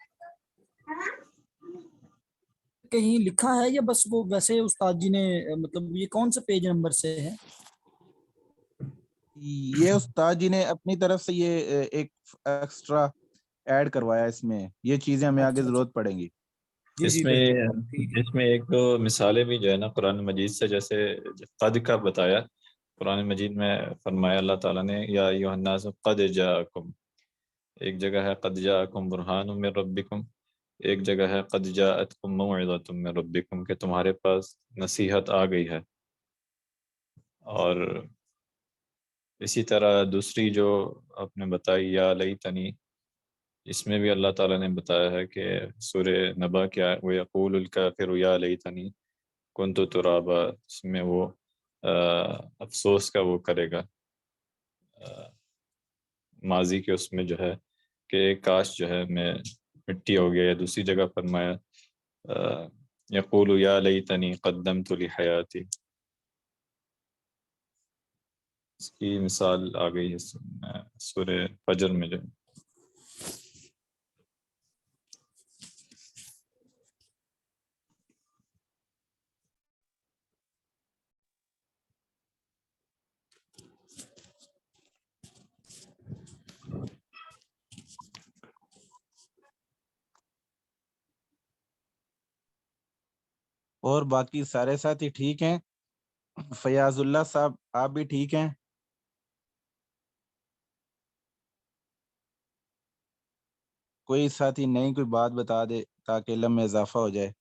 Speaker 9: کہیں لکھا ہے یا بس وہ ویسے استاد جی نے مطلب یہ کون سے پیج نمبر سے ہے؟
Speaker 6: یہ استاد جی نے اپنی طرف سے یہ ایک ایکسٹرا ایڈ کروایا، اس میں یہ چیزیں ہمیں آگے ضرورت پڑیں گی۔
Speaker 5: اس میں ایک دو مثالیں بھی جو ہے نا قرآن مجید سے، جیسے قد کا بتایا، قرآن مجید میں فرمایا اللہ تعالیٰ نے یا ایھا الناس قد جاءکم، ایک جگہ ہے قد جاءکم برہان من ربکم، ایک جگہ ہے قد جاءتکم موعظۃ من ربکم، کہ تمہارے پاس نصیحت آ گئی ہے۔ اور اسی طرح دوسری جو آپ نے بتائی یا لیتنی، اس میں بھی اللہ تعالیٰ نے بتایا ہے کہ سورہ نبا کیا ہے، وَيَقُولُ الْكَافِرُ يَا لَيْتَنِي كُنْتُ تُرَابًا، اس میں وہ افسوس کا وہ کرے گا ماضی کے اس میں جو ہے کہ کاش جو ہے میں مٹی ہو گیا، یا دوسری جگہ فرمایا یقول یا لیتنی قدمت لحیاتی، اس کی مثال آ گئی ہے سورہ فجر میں جو
Speaker 6: اور باقی سارے ساتھی ٹھیک ہیں؟ فیاض اللہ صاحب آپ بھی ٹھیک ہیں؟ کوئی ساتھی نئی کوئی بات بتا دے تاکہ علم میں اضافہ ہو جائے.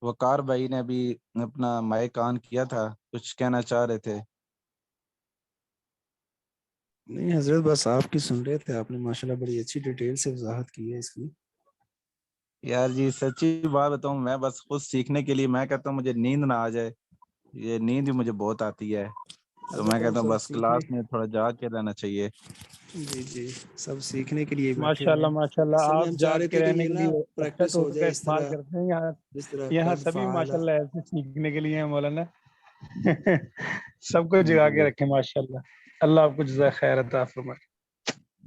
Speaker 6: وقار بھائی نے ابھی اپنا مائک آن کیا تھا، کچھ کہنا چاہ رہے تھے.
Speaker 8: نہیں حضرت، بس آپ کی سن رہے تھے. آپ نے ماشاءاللہ بڑی اچھی ڈیٹیل سے وضاحت کی ہے اس کی.
Speaker 6: یار جی سچی بات بتاؤں، میں بس خود سیکھنے کے لیے میں کہتا ہوں مجھے نیند نہ آ جائے، یہ نیند بھی مجھے بہت آتی ہے، تو میں
Speaker 8: حضرت ہم
Speaker 6: کہتا ہوں
Speaker 8: سب
Speaker 6: بس
Speaker 8: سیکھنے،
Speaker 6: کلاس میں تھوڑا جاگ کے رہنا چاہیے.
Speaker 8: جی جی، سب سیکھنے کے لیے بیٹھے ہوئے
Speaker 3: ماشاءاللہ
Speaker 8: ہیں.
Speaker 3: ماشاءاللہ،
Speaker 8: اصل میں
Speaker 3: آپ
Speaker 8: ہم چاہ
Speaker 3: جاگ
Speaker 8: رہے
Speaker 3: کے
Speaker 8: تھے کہ
Speaker 3: رہنے
Speaker 8: یہ
Speaker 3: کے
Speaker 8: نا
Speaker 3: لیے اچھا
Speaker 8: پریکٹس ہو
Speaker 3: ٹوٹ کا
Speaker 8: جائے اس
Speaker 3: استعمال
Speaker 8: طرح،
Speaker 3: کرتے ہیں. یہاں
Speaker 8: جس طرح
Speaker 3: یہاں
Speaker 8: قد
Speaker 3: سبھی
Speaker 8: فعل.
Speaker 3: ماشاءاللہ ایسے سیکھنے کے لیے ہیں مولانا. سب کو جگا کے رکھے ماشاءاللہ. اللہ آپ کو جزائے خیر عطا فرمائے.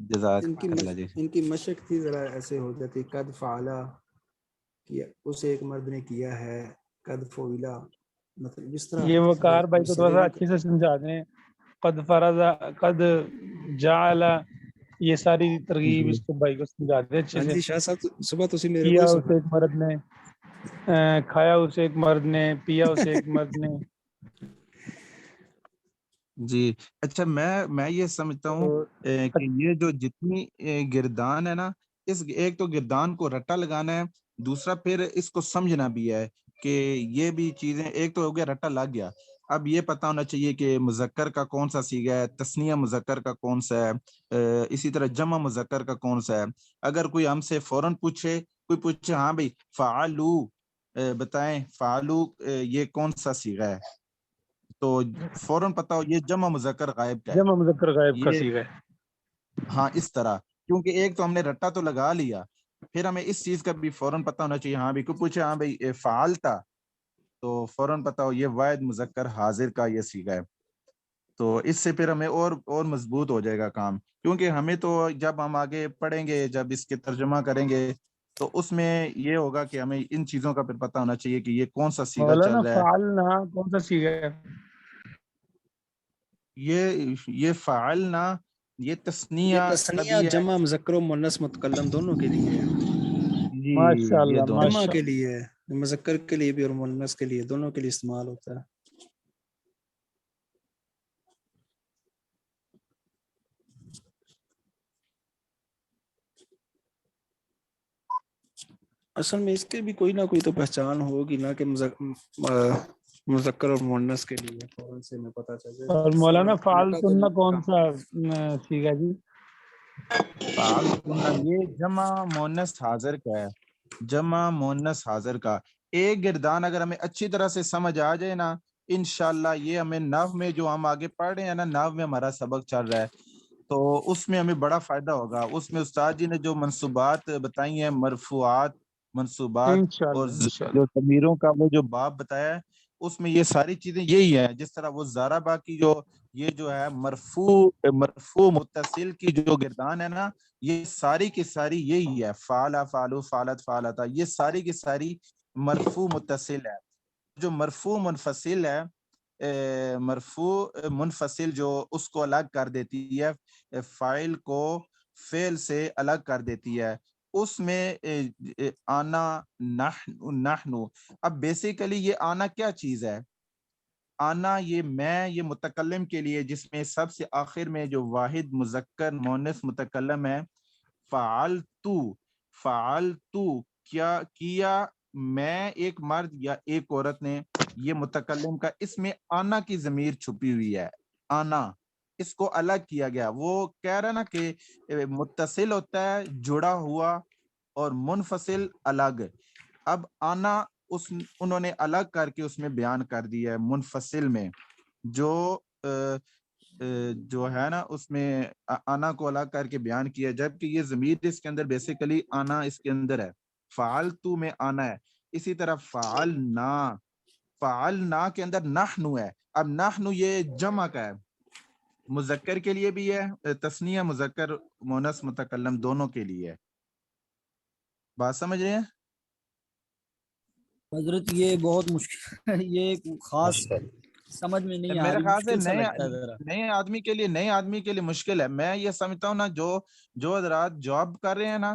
Speaker 6: جزاک
Speaker 8: ان کی
Speaker 6: اللہ جی.
Speaker 8: ان کی مشق تھی ذرا ایسے ہو جاتی. قد فعلا کیا، اسے ایک مرد نے کیا ہے. قد فعلا مطلب جس طرح
Speaker 3: یہ وقار بھائی کو تھوڑا
Speaker 8: مسئلے
Speaker 3: سا
Speaker 8: نہیں.
Speaker 3: اچھے سے سمجھا دیں. قد فرض، قد جعل، یہ ساری ترغیب
Speaker 6: جی
Speaker 3: اس کو بھائی کو سمجھا دیں اچھے
Speaker 8: ہاں
Speaker 3: سے.
Speaker 8: جی شاہ صاحب، صبح تسی میرے کو
Speaker 3: کیا
Speaker 8: ہی
Speaker 3: اسے ایک مرد نے، کھایا اسے ایک مرد نے، پیا اسے ایک مرد نے.
Speaker 6: جی اچھا، میں یہ سمجھتا ہوں
Speaker 3: تو
Speaker 6: کہ یہ جو جتنی گردان ہے نا، اس ایک تو گردان کو رٹا لگانا ہے، دوسرا پھر اس کو سمجھنا بھی ہے کہ یہ بھی چیزیں، ایک تو ہو گیا رٹا لگ گیا، اب یہ پتہ ہونا چاہیے کہ مذکر کا کون سا صیغہ ہے، تثنیہ مذکر کا کون سا ہے، اسی طرح جمع مذکر کا کون سا ہے. اگر کوئی ہم سے فوراً پوچھے، کوئی پوچھے ہاں بھائی فعلو بتائیں، فعلو یہ کون سا صیغہ ہے، تو فوراً پتہ ہو یہ جمع مذکر غائب کا ہے.
Speaker 3: جمع مذکر غائب کا
Speaker 6: یہ
Speaker 3: صیغہ ہے.
Speaker 6: ہاں اس طرح، کیونکہ ایک تو ہم نے رٹا تو لگا لیا، پھر ہمیں اس چیز کا بھی فوراً پتہ ہونا چاہیے. ہاں بھی کوئی پوچھے ہاں بھائی فعلتا، تو فوراً پتہ ہو یہ واحد مذکر حاضر کا یہ صیغہ ہے. تو اس سے پھر ہمیں اور مضبوط ہو جائے گا کام، کیونکہ ہمیں تو جب ہم آگے پڑھیں گے، جب اس کے ترجمہ کریں گے، تو اس میں یہ ہوگا کہ ہمیں ان چیزوں کا پھر پتہ ہونا چاہیے کہ یہ کون سا صیغہ
Speaker 3: مولانا
Speaker 6: چل رہا ہے.
Speaker 3: فعلنا کون سا صیغہ ہے؟
Speaker 6: یہ فعلنا یہ تثنیہ
Speaker 8: یہ
Speaker 6: کا
Speaker 8: تثنیہ
Speaker 6: بھی ہے.
Speaker 8: جمع مذکر و مؤنث متکلم دونوں کے لیے ہے.
Speaker 6: جی یہ
Speaker 3: ماشاءاللہ
Speaker 6: دونوں.
Speaker 8: جمع کے
Speaker 3: ماشاءاللہ.
Speaker 8: لیے ہے، مذکر کے لیے بھی اور مؤنث کے لیے، دونوں کے لیے استعمال ہوتا ہے. اصل میں اس کے بھی کوئی نہ کوئی تو پہچان ہوگی نا کہ مذکر اور مؤنث کے لیے فوراً سے میں پتہ چل جائے.
Speaker 3: اور
Speaker 8: جس
Speaker 3: مولانا
Speaker 8: طرح
Speaker 3: فعال
Speaker 8: رٹا تو
Speaker 3: سننا کون
Speaker 8: کہاں.
Speaker 3: سا صیغہ جی؟
Speaker 6: فعال سننا یہ جمع مؤنث حاضر کا ہے، جمع مؤنث حاضر کا. ایک گردان اگر ہمیں اچھی طرح سے سمجھ آ جائے نا، انشاءاللہ یہ ہمیں نحو میں جو ہم آگے پڑھ رہے ہیں نا، نحو میں ہمارا سبق چل رہا ہے، تو اس میں ہمیں بڑا فائدہ ہوگا. اس میں استاد جی نے جو منصوبات بتائی ہیں، مرفوعات، منصوبات، اور
Speaker 3: انشاءاللہ انشاءاللہ.
Speaker 6: جو ضمیروں کا وہ جو باب بتایا ہے، اس میں یہ ساری چیزیں یہی ہیں. جس طرح وہ زاربا کی جو یہ جو ہے مرفوع متصل کی جو گردان ہے نا، یہ ساری کی ساری یہی ہے. فعلا، فعلو، فعلت، فعلتا، یہ ساری کی ساری مرفوع متصل ہے. جو مرفوع منفصل ہے، مرفوع منفصل جو اس کو الگ کر دیتی ہے، فاعل کو فعل سے الگ کر دیتی ہے، اس میں آنا، نحن. اب بیسیکلی یہ آنا کیا چیز ہے؟ آنا یہ میں، یہ متکلم کے لیے جس میں سب سے آخر میں جو واحد مذکر مؤنث متکلم ہے، فعلتو کیا میں، ایک مرد یا ایک عورت نے، یہ متکلم کا، اس میں آنا کی ضمیر چھپی ہوئی ہے. آنا اس کو الگ کیا گیا. وہ کہہ رہا نا کہ متصل ہوتا ہے جڑا ہوا اور منفصل الگ. اب آنا انہوں نے الگ کر کے اس میں بیان کر دیا ہے منفصل میں، جو ہے نا اس میں آنا کو الگ کر کے بیان کیا، جبکہ یہ ضمیر اس کے اندر بیسیکلی آنا اس کے اندر ہے. فعلتو میں آنا ہے. اسی طرح فعلنا کے اندر نحنو ہے. اب نحنو یہ جمع کا ہے، مذکر کے لیے بھی ہے، تثنیہ مذکر مؤنث متکلم دونوں کے لیے ہے. بات سمجھ رہے ہیں؟
Speaker 9: حضرت یہ بہت مشکل ہے، یہ خاص سمجھ میں نہیں آ
Speaker 6: میرے
Speaker 9: رہی،
Speaker 6: خیال سے
Speaker 9: مشکل سا لگتا ہے ذرا.
Speaker 6: نئے آدمی کے لیے مشکل ہے. میں یہ سمجھتا ہوں نا، جو حضرات جاب کر رہے ہیں نا،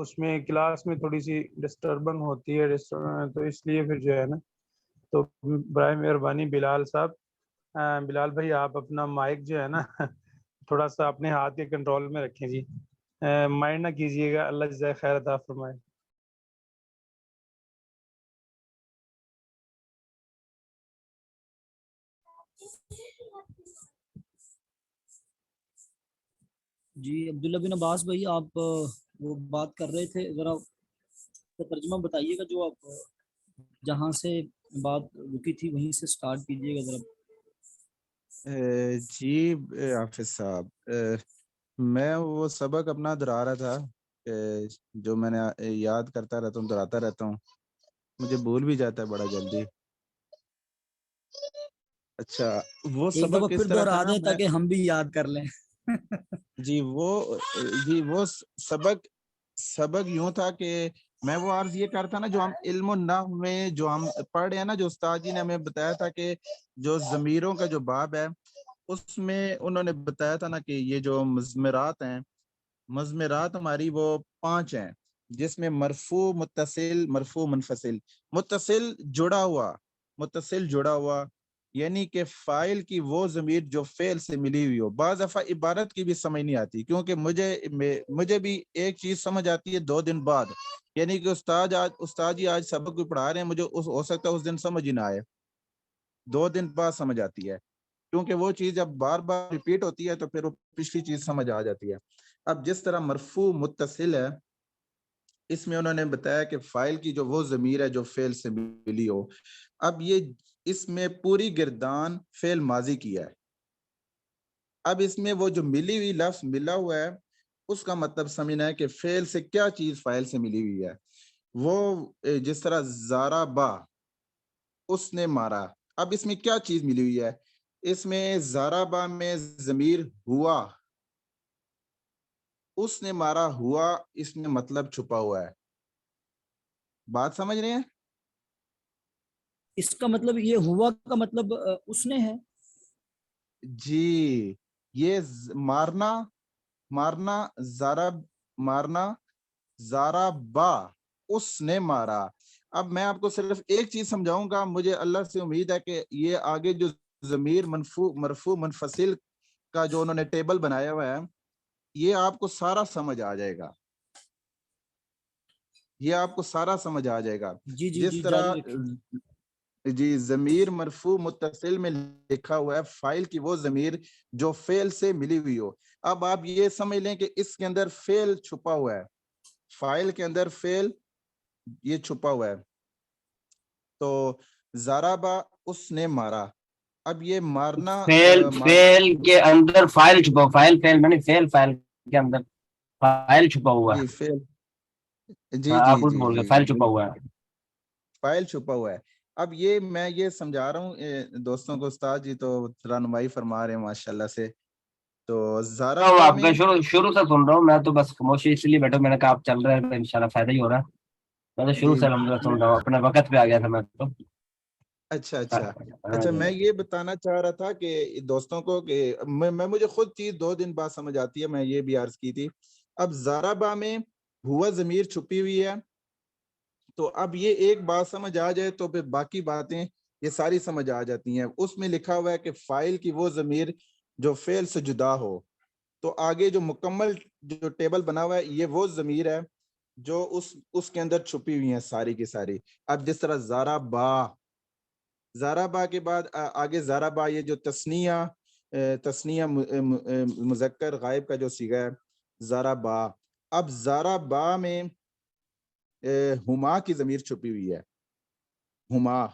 Speaker 3: اس میں کلاس میں تھوڑی سی ڈسٹربن ہوتی ہے، تو اس لیے پھر جو ہے نا، تو برائے مہربانی بلال صاحب، بلال بھائی آپ اپنا مائک جو ہے نا تھوڑا سا اپنے ہاتھ کے کنٹرول میں رکھیں جی، مائنڈ نہ کیجیے گا، اللہ جزائے خیر عطا فرمائے۔
Speaker 9: جی عبداللہ بن عباس بھائی، آپ وہ بات کر رہے تھے، ذرا ترجمہ بتائیے گا، جو آپ جہاں سے بات رکی تھی وہیں سے سٹارٹ کیجیے گا ذرا۔
Speaker 6: جی حافظ صاحب، میں وہ سبق اپنا دہرا رہا تھا جو میں نے یاد کرتا رہتا ہوں، دہراتا رہتا ہوں، مجھے بھول بھی جاتا ہے بڑا جلدی۔ اچھا، وہ
Speaker 9: ایک دفعہ
Speaker 6: سبق
Speaker 9: پھر
Speaker 6: اس طرح
Speaker 9: دوہرا
Speaker 6: تھا
Speaker 9: دیں تاکہ ہم بھی یاد کر لیں۔
Speaker 6: جی وہ سبق یوں تھا کہ میں وہ عرض یہ کرتا نا، جو ہم علم النحو میں جو ہم پڑھ رہے ہیں نا، جو استاد جی نے ہمیں بتایا تھا کہ جو ضمیروں کا جو باب ہے، اس میں انہوں نے بتایا تھا نا کہ یہ جو مضمرات ہیں، مضمرات ہماری وہ 5 ہیں، جس میں مرفوع، متصل، مرفوع منفصل۔ متصل جڑا ہوا یعنی کہ فاعل کی وہ ضمیر جو فعل سے ملی ہوئی ہو۔ بعض دفعہ عبارت کی بھی سمجھ نہیں آتی، کیونکہ مجھے بھی ایک چیز سمجھ آتی ہے 2 دن بعد، یعنی کہ استاد جی آج سبق کو پڑھا رہے ہیں، مجھے ہو سکتا ہے اس دن سمجھ ہی نہ آئے، 2 دن بعد سمجھ آتی ہے، کیونکہ وہ چیز جب بار بار ریپیٹ ہوتی ہے تو پھر وہ پچھلی چیز سمجھ آ جاتی ہے۔ اب جس طرح مرفوع متصل ہے، اس میں انہوں نے بتایا کہ فاعل کی جو وہ ضمیر ہے جو فعل سے ملی ہو۔ اب یہ اس میں پوری گردان فعل ماضی کیا ہے۔ اب اس میں وہ جو ملی ہوئی لفظ ملا ہوا ہے، اس کا مطلب سمجھنا ہے کہ فعل سے کیا چیز فاعل سے ملی ہوئی ہے۔ وہ جس طرح ضربا، اس نے مارا، اب اس میں کیا چیز ملی ہوئی ہے؟ اس میں ضربا میں ضمیر ہوا، اس نے مارا ہوا، اس میں مطلب چھپا ہوا ہے۔ بات سمجھ رہے ہیں؟
Speaker 9: اس کا مطلب یہ ہوا کا مطلب اس نے ہے؟
Speaker 6: جی، یہ مارنا ضربا، اس نے مارا۔ اب میں آپ کو صرف ایک چیز سمجھاؤں گا، مجھے اللہ سے امید ہے کہ یہ آگے جو ضمیر مرفوع منفصل کا جو انہوں نے ٹیبل بنایا ہوا ہے، یہ آپ کو سارا سمجھ آ جائے گا، یہ آپ کو سارا سمجھ آ جائے گا۔
Speaker 9: جی جی
Speaker 6: جس
Speaker 9: جی،
Speaker 6: طرح
Speaker 9: جاری رکھیں۔
Speaker 6: جی ضمیر مرفوع متصل میں لکھا ہوا ہے فاعل کی وہ ضمیر جو فعل سے ملی ہوئی ہو۔ اب آپ یہ سمجھ لیں کہ اس کے اندر فعل چھپا ہوا ہے، فاعل کے اندر فعل یہ چھپا ہوا ہے۔ تو ضربا، اس نے مارا، اب یہ مارنا
Speaker 10: فعل کے اندر فاعل چھپا ہوا، فاعل میں نہیں، فعل کے اندر فاعل چھپا ہوا ہے۔
Speaker 6: جی فعل، جی
Speaker 10: آپ
Speaker 6: جی
Speaker 10: کچھ
Speaker 6: جی
Speaker 10: بول گئے،
Speaker 6: جی
Speaker 10: فاعل چھپا ہوا ہے۔
Speaker 6: فائل چھپا ہوا ہے۔ اب میں یہ سمجھا رہا ہوں دوستوں کو، استاد جی تو رہنمائی فرما رہے ہیں ماشاءاللہ سے۔ تو ضربا
Speaker 10: آپ
Speaker 6: میں
Speaker 10: کا شروع سے سن رہا ہوں میں، تو بس خاموشی اس لیے بیٹھا، میں نے کہا آپ چل رہے ہیں تو انشاءاللہ فائدہ ہی ہو رہا ہے، میں تو شروع
Speaker 6: جی
Speaker 10: سے الحمدللہ سن رہا ہوں، اپنے وقت پہ آ گیا تھا میں تو۔
Speaker 6: اچھا میں یہ بتانا چاہ رہا تھا کہ دوستوں کو کہ مجھے خود چیز 2 دن بعد سمجھ آتی ہے، میں یہ بھی عرض کی تھی۔ اب ضربا میں ہوا ضمیر چھپی ہوئی ہے، تو اب یہ ایک بات سمجھ آ جائے تو پھر باقی باتیں یہ ساری سمجھ آ جاتی ہیں۔ اس میں لکھا ہوا ہے کہ فاعل کی وہ ضمیر جو فعل سے جدا ہو، تو آگے جو مکمل جو ٹیبل بنا ہوا ہے، یہ وہ ضمیر ہے جو اس کے اندر چھپی ہوئی ہیں ساری کی ساری۔ اب جس طرح ضربا کے بعد آگے ضربا، یہ جو تثنیہ مذکر غائب کا جو صیغہ ہے ضربا۔ اب ضربا میں ہما کی ضمیر چھپی ہوئی ہے، ہما۔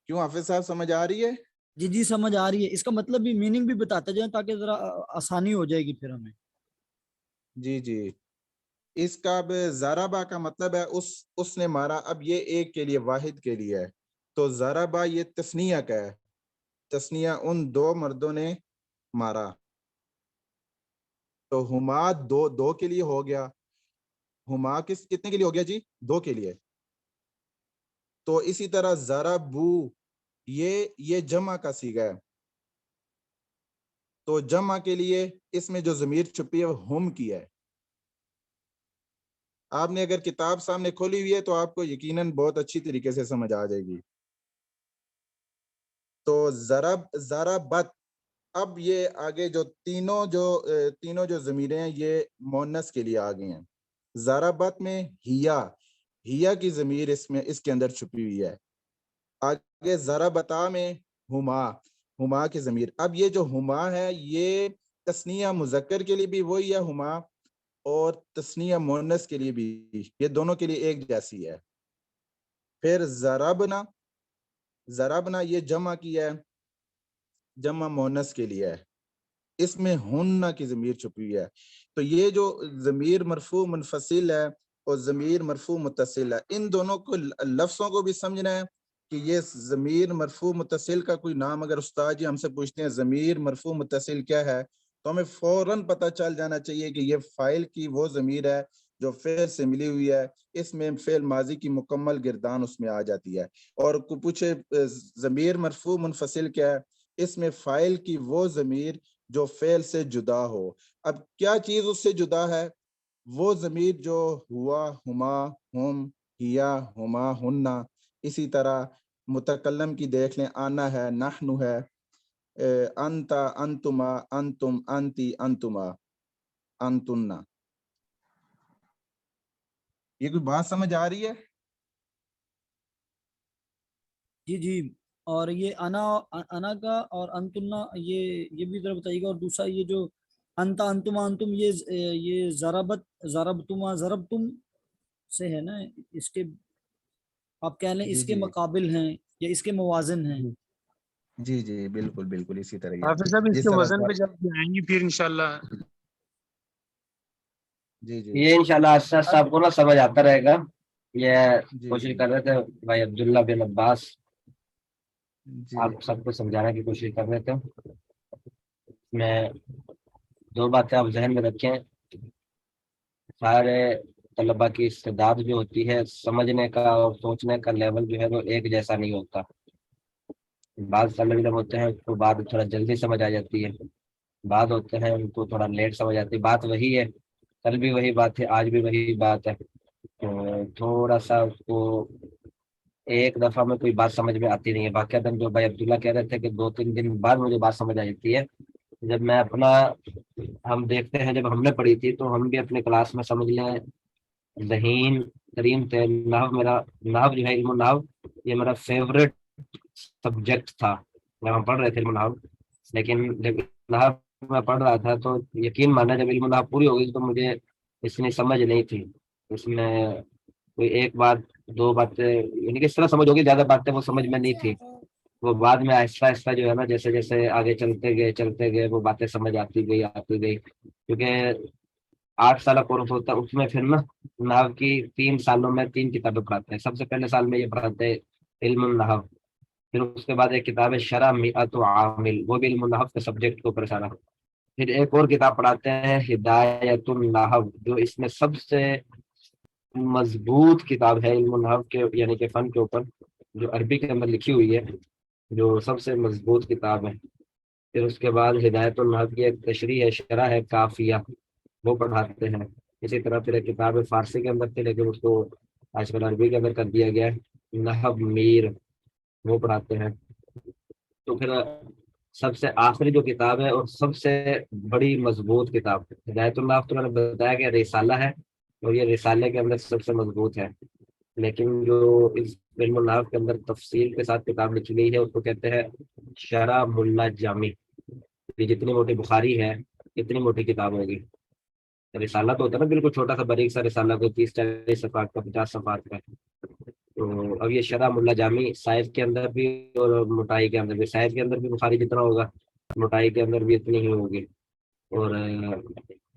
Speaker 6: کیوں حافظ صاحب سمجھ آ رہی ہے؟
Speaker 9: جی جی سمجھ آ رہی ہے، اس کا مطلب بھی میننگ بھی بتاتے جائیں تاکہ ذرا آسانی ہو جائے گی پھر ہمیں۔
Speaker 6: جی جی، اس کا اب ضربا کا مطلب ہے اس نے مارا۔ اب یہ ایک کے لیے، واحد کے لیے ہے، تو ضربا یہ تثنیہ کا ہے، تثنیہ ان 2 مردوں نے مارا، تو ہما 2 کے لیے ہو گیا، ہما کتنے کے لیے ہو گیا جی؟ 2 کے لیے۔ تو اسی طرح ضربو، یہ جمع کا صیغہ ہے، تو جمع کے لیے اس میں جو ضمیر چھپی ہے وہ ہم کی ہے، آپ نے اگر کتاب سامنے کھولی ہوئی ہے تو آپ کو یقیناً بہت اچھی طریقے سے سمجھ آ جائے گی. تو ضربت، اب یہ آگے جو تینوں جو ضمیریں ہیں یہ مونس کے لیے آگے ہیں. ضربت میں ہیا کی ضمیر اس کے اندر چھپی ہوئی ہے. آگے ضربتا میں ہما کی ضمیر. اب یہ جو ہما ہے یہ تثنیہ مذکر کے لیے بھی وہی ہے ہما، اور تثنیہ مونس کے لیے بھی، یہ دونوں کے لیے ایک جیسی ہے. پھر ضربنا یہ جمع کی ہے، جمع مونس کے لیے ہے، اس میں ہن کی ضمیر چھپی ہوئی ہے. تو یہ جو ضمیر مرفوع منفصل ہے اور ضمیر مرفوع متصل ہے، ان دونوں کو لفظوں کو بھی سمجھنا ہے کہ یہ ضمیر مرفوع متصل کا کوئی نام اگر استاد جی ہم سے پوچھتے ہیں ضمیر مرفوع متصل کیا ہے، تو ہمیں فوراً پتہ چل جانا چاہیے کہ یہ فاعل کی وہ ضمیر ہے جو فعل سے ملی ہوئی ہے، اس میں فعل ماضی کی مکمل گردان اس میں آ جاتی ہے. اور کو پوچھے ضمیر مرفوع منفصل کیا ہے، اس میں فاعل کی وہ ضمیر جو فعل سے جدا ہو. اب کیا چیز اس سے جدا ہے؟ وہ ضمیر جو ہوا، ہما، ہم، ہیا، ہما، ہننا. اسی طرح متکلم کی دیکھ لیں، آنا ہے، نحنو ہے، انتا، انتما، انتم، انتی، انتما، انتنا. یہ کوئی بات سمجھ آ رہی ہے؟
Speaker 9: جی. اور یہ انا کا اور انتنا یہ بھی ذرا بتائیے گا. اور دوسرا یہ جو انتا، انتما، انتم، یہ ضربتما، ضربتم سے ہے نا، اس کے آپ کہہ لیں اس کے مقابل ہیں یا اس کے موازن ہیں.
Speaker 6: جی بالکل اسی طرح.
Speaker 3: حافظ صاحب اس کے وزن پہ جب آئیں گی پھر انشاءاللہ.
Speaker 6: جی
Speaker 10: یہ انشاءاللہ آہستہ آپ کو نا سمجھ آتا رہے گا. یہ کوشش کر رہے تھے بھائی عبداللہ بن عباس، آپ سب کو سمجھانے کی کوشش کر رہے تھے. میں دو باتیں آپ ذہن میں رکھیں، سارے طلبا کی استعداد جو ہوتی ہے سمجھنے کا اور سوچنے کا لیول جو ہے وہ ایک جیسا نہیں ہوتا. بعض طلبا جب ہوتے ہیں تو بات تھوڑا جلدی سمجھ آ جاتی ہے، بعض ہوتے ہیں ان کو تھوڑا لیٹ سمجھ آتی ہے. بات وہی ہے، کل بھی وہی بات ہے، آج بھی وہی بات ہے. تھوڑا سا اس کو ایک دفعہ میں کوئی بات سمجھ میں آتی نہیں ہے. باقاعدہ جو بھائی عبداللہ کہہ رہے تھے کہ 2-3 دن بعد مجھے بات سمجھ آ جاتی ہے. جب میں ہم دیکھتے ہیں جب ہم نے پڑھی تھی تو ہم بھی اپنے کلاس میں سمجھ لیں ذہین ترین تھے. نحو جو ہے، علم النحو، یہ میرا فیوریٹ سبجیکٹ تھا جب ہم پڑھ رہے تھے علم النحو. لیکن جب نحو میں پڑھ رہا تھا تو یقین مانا جب علم النحو پوری ہو گئی تو مجھے اس میں سمجھ نہیں تھی. اس میں کوئی ایک بات دو باتیں یعنی کہ اس طرح سمجھ ہوگی، زیادہ باتیں وہ سمجھ میں نہیں تھی. وہ بعد میں آہستہ آہستہ جو ہے نا جیسے جیسے آگے چلتے گئے وہ باتیں سمجھ آتی گئی. کیونکہ 8 سالہ کورس ہوتا ہے، اس میں پھر نا نحو کی 3 سالوں میں 3 کتابیں پڑھاتے ہیں. سب سے پہلے سال میں یہ پڑھاتے ہیں علم النحو، پھر اس کے بعد ایک کتاب ہے شرح مئۃ عامل، وہ بھی علم النحو کے سبجیکٹ کے اوپر سارا. پھر ایک اور کتاب پڑھاتے ہیں ہدایت النحو، جو اس میں سب سے مضبوط کتاب ہے علم النحو کے یعنی کہ فن کے اوپر، جو عربی کے اندر لکھی ہوئی ہے، جو سب سے مضبوط کتاب ہے. پھر اس کے بعد ہدایت النحو کی ایک تشریح ہے، شرح ہے کافیہ، وہ پڑھاتے ہیں. اسی طرح پھر ایک کتاب فارسی کے اندر تھی لیکن اس کو آج کل عربی کے اندر کر دیا گیا ہے، نحو میر، وہ پڑھاتے ہیں. تو پھر سب سے آخری جو کتاب ہے اور سب سے بڑی مضبوط کتاب ہدایت النحو، تو میں نے بتایا کہ رسالہ ہے اور یہ رسالے کے اندر سب سے مضبوط ہے. لیکن جو اس علم النحو کے اندر تفصیل کے ساتھ کتاب لکھی گئی ہے اس کو کہتے ہیں شرح ملا جامی. یہ جتنی موٹی بخاری ہے اتنی موٹی کتاب ہوگی. رسالہ تو ہوتا ہے نا بالکل چھوٹا سا باریک سا رسالہ، کوئی 30-40 صفحات کا، 50 صفحات کا. تو اب یہ شرح ملا جامی سائز کے اندر بھی اور موٹائی کے اندر بھی، سائز کے اندر بھی بخاری جتنا ہوگا موٹائی کے اندر بھی اتنی ہی ہوگی. اور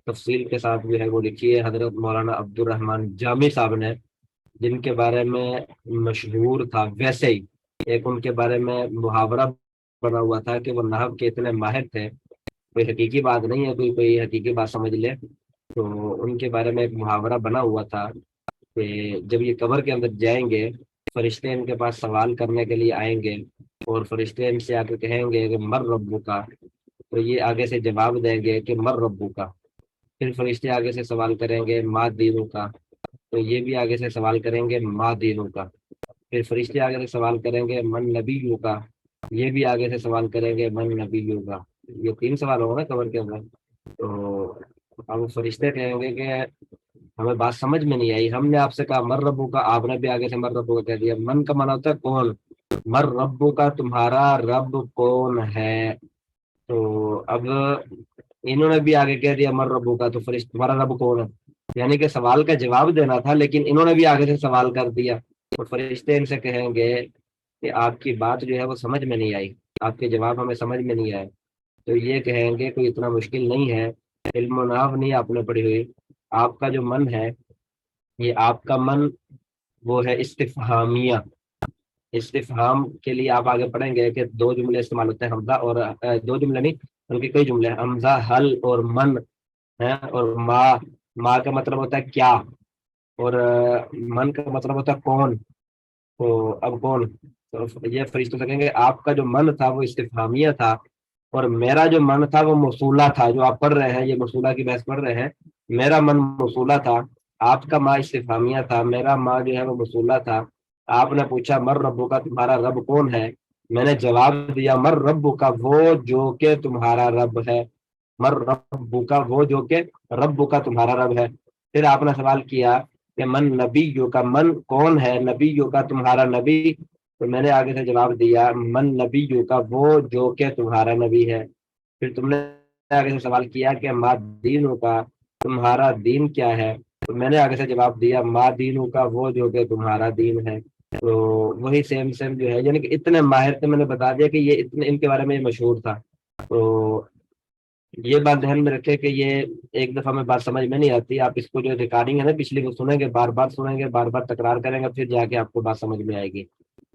Speaker 10: تفصیل کے ساتھ جو ہے وہ لکھی ہے حضرت مولانا عبد الرحمن جامی صاحب نے، جن کے بارے میں مشہور تھا ویسے ہی ایک ان کے بارے میں محاورہ بنا ہوا تھا کہ وہ نحو کے اتنے ماہر تھے. کوئی حقیقی بات نہیں ہے، کوئی حقیقی بات سمجھ لے. تو ان کے بارے میں ایک محاورہ بنا ہوا تھا کہ جب یہ قبر کے اندر جائیں گے فرشتے ان کے پاس سوال کرنے کے لیے آئیں گے اور فرشتے ان سے آ کے کہیں گے کہ مر ربو کا، تو یہ آگے سے جواب دیں گے کہ مر ربو کا. پھر فرشتے آگے سے سوال کریں گے ما دینو کا، تو یہ بھی آگے سے سوال کریں گے ما دینوں کا. پھر فرشتے آگے سے سوال کریں گے من نبیوں کا. یہ بھی آگے سے سوال کریں گے من نبیوں کا. یہ 3 سوال ہوگا نا کور کے اندر. تو اب فرشتے کہیں گے کہ ہمیں بات سمجھ میں نہیں آئی, ہم نے آپ سے کہا مر ربو کا, آپ نے بھی آگے سے مر ربو کا کہہ دیا. من کا معنی ہوتا ہے کون, مر ربو کا تمہارا رب کون ہے. تو اب انہوں نے بھی آگے کہہ دیا مر ربو کا, تو فرشتے تمہارا رب کون ہے, یعنی کہ سوال کا جواب دینا تھا لیکن انہوں نے بھی آگے سے سوال کر دیا. تو فرشتے ان سے کہیں گے کہ آپ کی بات جو ہے وہ سمجھ میں نہیں آئی, آپ کے جواب ہمیں سمجھ میں نہیں آئے. تو یہ کہیں گے کوئی اتنا مشکل نہیں ہے, علم و نحو نہیں آپ نے پڑھی ہوئی, آپ کا جو من ہے یہ آپ کا من وہ ہے استفہامیہ. استفہام کے لیے آپ آگے پڑھیں گے کہ 2 جملے استعمال ہوتے ہیں, حمزہ اور 2 جملے نہیں بلکہ کئی جملے, حمزہ حل اور من ہے, اور ما کا مطلب ہوتا ہے کیا, اور من کا مطلب ہوتا ہے کون. تو اب کون, تو یہ فرشتوں سے کہیں گے آپ کا جو من تھا وہ استفہامیہ تھا, اور میرا جو من تھا وہ موصولہ تھا. جو آپ پڑھ رہے ہیں یہ موصولہ کی بحث پڑھ رہے ہیں, میرا من موصولہ تھا, آپ کا ما استفہامیہ تھا, میرا ما جو ہے وہ موصولہ تھا. آپ نے پوچھا مر ربو کا تمہارا رب کون ہے, میں نے جواب دیا مر ربو کا وہ جو کہ تمہارا رب ہے, مر ربو کا وہ جو کہ ربو کا تمہارا رب ہے. پھر آپ نے سوال کیا کہ من نبیوں کا, من کون ہے نبیوں کا تمہارا نبی, تو میں نے آگے سے جواب دیا من نبیوں کا وہ جو کہ تمہارا نبی ہے. پھر تم نے آگے سے سوال کیا کہ ما دینوں کا تمہارا دین کیا ہے, تو میں نے آگے سے جواب دیا ما دینوں کا وہ جو کہ تمہارا دین ہے. تو وہی سیم جو ہے, یعنی کہ اتنے ماہر تھے, میں نے بتا دیا کہ یہ اتنے ان کے بارے میں یہ مشہور تھا. تو یہ بات دھیان میں رکھے کہ یہ ایک دفعہ میں بات سمجھ میں نہیں آتی, آپ اس کو جو ریکارڈنگ ہے نا پچھلی وہ سنیں گے, بار بار سنیں گے, بار بار تکرار کریں گے, پھر جا کے آپ کو بات سمجھ میں آئے گی.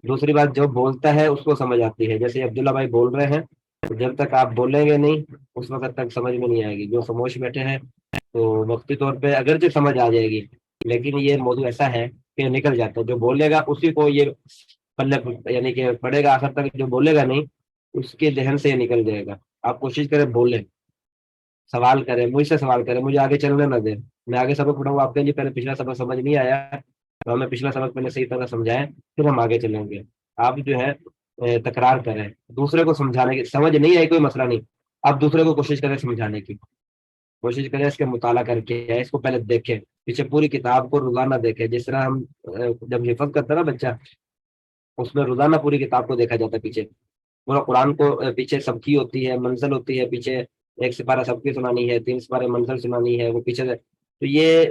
Speaker 10: دوسری بات, جو بولتا ہے اس کو سمجھ آتی ہے, جیسے عبداللہ بھائی بول رہے ہیں, جب تک آپ بولیں گے نہیں اس وقت تک سمجھ میں نہیں آئے گی. جو خاموش بیٹھے ہیں تو وقتی طور پہ اگرچہ سمجھ آ جائے گی, لیکن یہ موضوع ایسا ہے کہ نکل جاتا ہے. جو بولے گا اسی کو یہ پلے, یعنی کہ پڑھے گا آخر تک, جو بولے گا نہیں اس کے ذہن سے یہ نکل جائے گا. آپ کوشش کریں بولیں, سوال کریں, مجھ سے سوال کریں, مجھے آگے چلنے نہ دیں. میں آگے سبق پڑھاؤں آپ کے لیے, پہلے پچھلا سبق سمجھ نہیں آیا تو ہمیں پچھلا سبق پہلے صحیح طرح سمجھائیں, پھر ہم آگے چلیں گے. آپ جو ہے تکرار کریں, دوسرے کو سمجھانے کی, سمجھ نہیں آئی کوئی مسئلہ نہیں, آپ دوسرے کو کوشش کریں سمجھانے کی, کوشش کریں اس کے مطالعہ کر کے, اس کو پہلے دیکھیں, پیچھے پوری کتاب کو روزانہ دیکھیں. جس طرح ہم جب حفظ کرتے ہیں نا بچہ, اس میں روزانہ پوری کتاب کو دیکھا جاتا ہے. پیچھے پورا قرآن کو پیچھے سب کی ہوتی ہے, منزل ہوتی ہے, پیچھے 1 سپارہ سب کی سنانی ہے, 3 سپارے منزل سنانی ہے, وہ پیچھے سے. تو یہ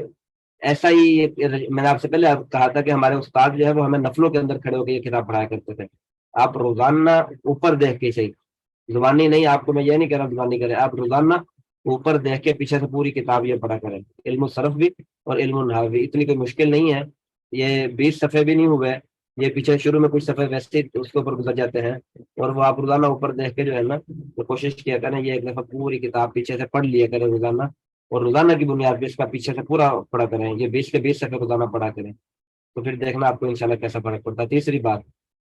Speaker 10: ایسا ہی میں نے آپ سے پہلے کہا تھا کہ ہمارے استاد جو ہے وہ ہمیں نفلوں کے اندر کھڑے ہو کے یہ کتاب پڑھایا کرتے تھے. آپ روزانہ اوپر دیکھ کے صحیح, زبانی نہیں, آپ کو میں یہ نہیں کہہ رہا زبانی کریں, آپ روزانہ اوپر دیکھ کے پیچھے سے پوری کتاب یہ پڑھا کریں. علم و صرف بھی اور علم و نحو بھی اتنی کوئی مشکل نہیں ہے. یہ 20 صفحے بھی نہیں ہوئے, یہ پیچھے شروع میں کچھ صفحے ویسے اس کے اوپر گزر جاتے ہیں, اور وہ آپ روزانہ اوپر دیکھ کے جو ہے نا تو کوشش کیا کریں یہ 1 دفعہ پوری کتاب پیچھے سے پڑھ لیا کریں روزانہ, اور روزانہ کی بنیاد پہ اس کا پیچھے سے پورا پڑھا کریں. یہ 20 کے 20 صفحے روزانہ پڑھا کریں, تو پھر دیکھنا آپ کو انشاءاللہ کیسا فرق پڑتا ہے. تیسری بات,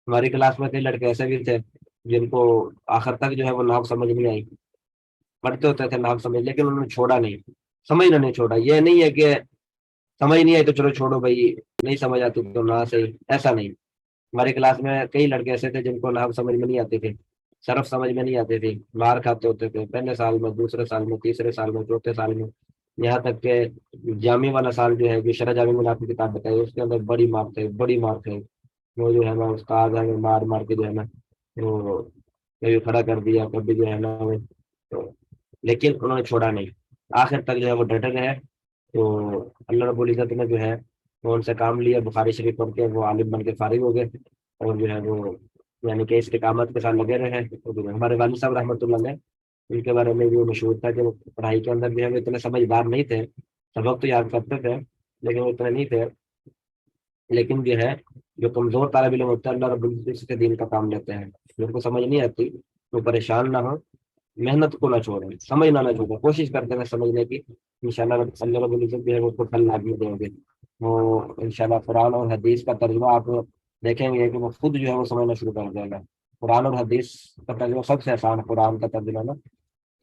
Speaker 10: ہماری کلاس میں کئی لڑکے ایسے بھی تھے جن کو آخر تک جو ہے وہ نحو سمجھ نہیں آئی, پڑھتے ہوتے تھے نحو سمجھ, لیکن انہوں نے چھوڑا نہیں, سمجھنا نہیں چھوڑا. یہ نہیں ہے کہ سمجھ نہیں آئی تو چلو چھوڑو بھائی, نہیں سمجھ آتی تو نہ صحیح, ایسا نہیں. ہماری کلاس میں کئی لڑکے ایسے تھے جن کو نحو سمجھ میں نہیں آتی تھی, صرف سمجھ میں نہیں آتی تھی, مار کھاتے ہوتے تھے پہلے سال میں, دوسرے سال میں, تیسرے سال میں, چوتھے سال میں, یہاں تک کہ جامع والا سال جو ہے, جو شرح جامع میں آپ کی کتاب بتائی, اس کے اندر بڑی مار تھے. وہ جو ہے نا استاد ہے مار مار کے جو ہے نا وہ کبھی کھڑا کر دیا, کبھی جو ہے نا تو, لیکن انہوں نے چھوڑا نہیں, آخر تک جو ہے وہ ڈٹے رہے. تو اللہ رب العزت نے جو ہے وہ ان سے کام لیا, بخاری شریف پڑھ کے وہ عالم بن کے فارغ ہو گئے, اور جو ہے وہ یعنی کہ استقامت کے ساتھ لگے رہے. ہمارے والد صاحب رحمۃ اللہ علیہ, ان کے بارے میں بھی مشہور تھا کہ وہ پڑھائی کے اندر جو ہے وہ اتنے سمجھدار نہیں تھے, سبق تو یاد کرتے تھے لیکن وہ اتنے نہیں تھے. لیکن جو ہے جو کمزور طالب علم ہوتا ہے اللہ رب العزت کے دین کا کام لیتے ہیں. جن کو سمجھ نہیں آتی وہ پریشان نہ ہو, محنت کو نہ چھوڑیں, سمجھنا نہ چھوڑیں, کوشش کرتے ہیں سمجھنے کی. انشاءاللہ اللہ رب العزت جو ہے وہ پھل لازمی دیں گے. وہ انشاءاللہ قرآن اور حدیث کا ترجمہ آپ دیکھیں گے کہ وہ خود جو ہے وہ سمجھنا شروع کر دے گا. قرآن اور حدیث کا ترجمہ سب سے آسان قرآن کا ترجمہ نا,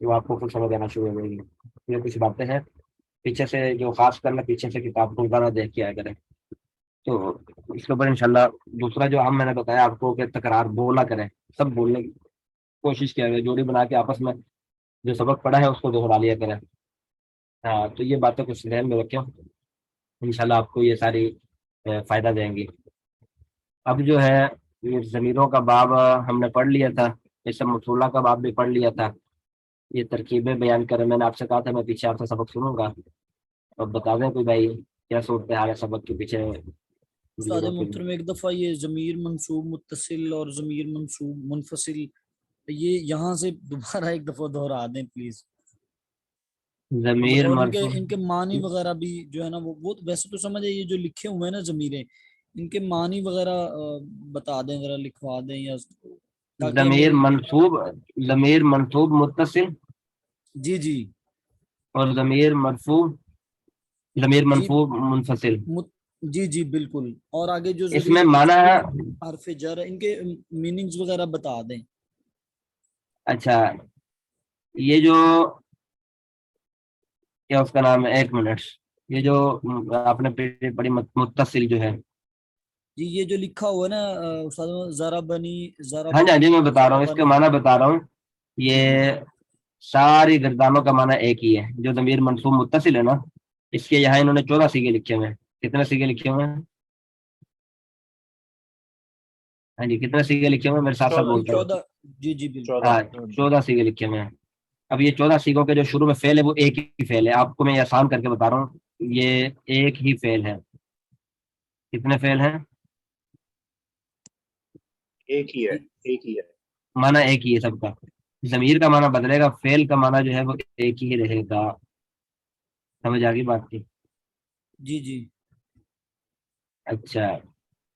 Speaker 10: وہ آپ کو کچھ سمجھ آنا شروع ہو جائے گی. یہ کچھ باتیں ہیں پیچھے سے جو خاص کرنا پیچھے سے کتاب کو دوبارہ دیکھ کے آیا کریں. تو اس کے اوپر انشاءاللہ دوسرا جو میں نے بتایا آپ کو کہ تکرار بولا کریں, سب بولنے کی کوشش کیا کریں, جوڑی بنا کے آپس میں جو سبق پڑھا ہے اس کو دوہرا لیا کریں. ہاں تو یہ باتیں کچھ ذہن میں رکھیں, انشاءاللہ آپ کو یہ ساری فائدہ دیں گی. اب جو ہے یہ ضمیروں کا باب ہم نے پڑھ لیا تھا, اس سے مفعولہ کا باب بھی پڑھ لیا تھا. یہ ترکیبیں بیان کریں, میں نے آپ سے کہا تھا میں پیچھے آپ سے سبق سنوں گا, اور بتا دیں کوئی بھائی کیا صورتحال ہے سبق کے پیچھے.
Speaker 9: استاد محترم ایک دفعہ یہ ضمیر منصوب متصل اور ضمیر منصوب منفصل یہ یہاں سے دوبارہ ایک دفعہ دہرا دیں پلیز.
Speaker 10: ضمیر
Speaker 9: اور
Speaker 10: مرفوع
Speaker 9: ان کے معنی وغیرہ بھی جو ہے نا وہ ویسے تو سمجھے یہ جو لکھے ہوئے ہیں نا ضمیریں, ان کے معنی وغیرہ بتا دیں ذرا, لکھوا دیں یا
Speaker 10: ضمیر منصوب متصل
Speaker 9: جی جی
Speaker 10: اور ضمیر مرفوع ضمیر منصوب منفصل.
Speaker 9: جی جی بالکل, اور آگے جو
Speaker 10: اس میں معنی ہے
Speaker 9: حرف جر ان کے میننگز وغیرہ بتا دیں.
Speaker 10: اچھا یہ جو کیا اس کا نام ہے, ایک منٹ, یہ جو آپ نے بڑی متصل جو ہے
Speaker 9: جی یہ جو لکھا ہوا ہے نا استاد ضربنی
Speaker 10: ہاں جی میں بتا رہا ہوں, اس کے معنی بتا رہا ہوں. یہ ساری گردانوں کا معنی ایک ہی ہے. جو ضمیر منصوب متصل ہے نا, اس کے یہاں انہوں نے 14 سیگے لکھے ہوئے ہیں. کتنے سیگے لکھے ہوئے ہیں؟ ہاں جی کتنے سیگے لکھے ہوئے ہیں؟ میرے ساتھ ساتھ بولتے ہیں.
Speaker 9: 14 جی جی بالکل,
Speaker 10: ہاں 14 سیگے لکھے ہوئے ہیں. اب یہ 14 سیگوں کے جو شروع میں فعل ہے وہ ایک ہی فعل ہے. آپ کو میں یہ آسان کر کے بتا رہا ہوں, یہ ایک ہی فعل ہے. کتنے فعل ہیں؟
Speaker 7: ایک ہی ہے.
Speaker 10: معنی ایک ہی ہے سب کا. ضمیر کا معنی بدلے گا, فعل کا معنی جو ہے وہ ایک ہی رہے گا. سمجھ آ گئی بات کی؟
Speaker 9: جی جی
Speaker 10: اچھا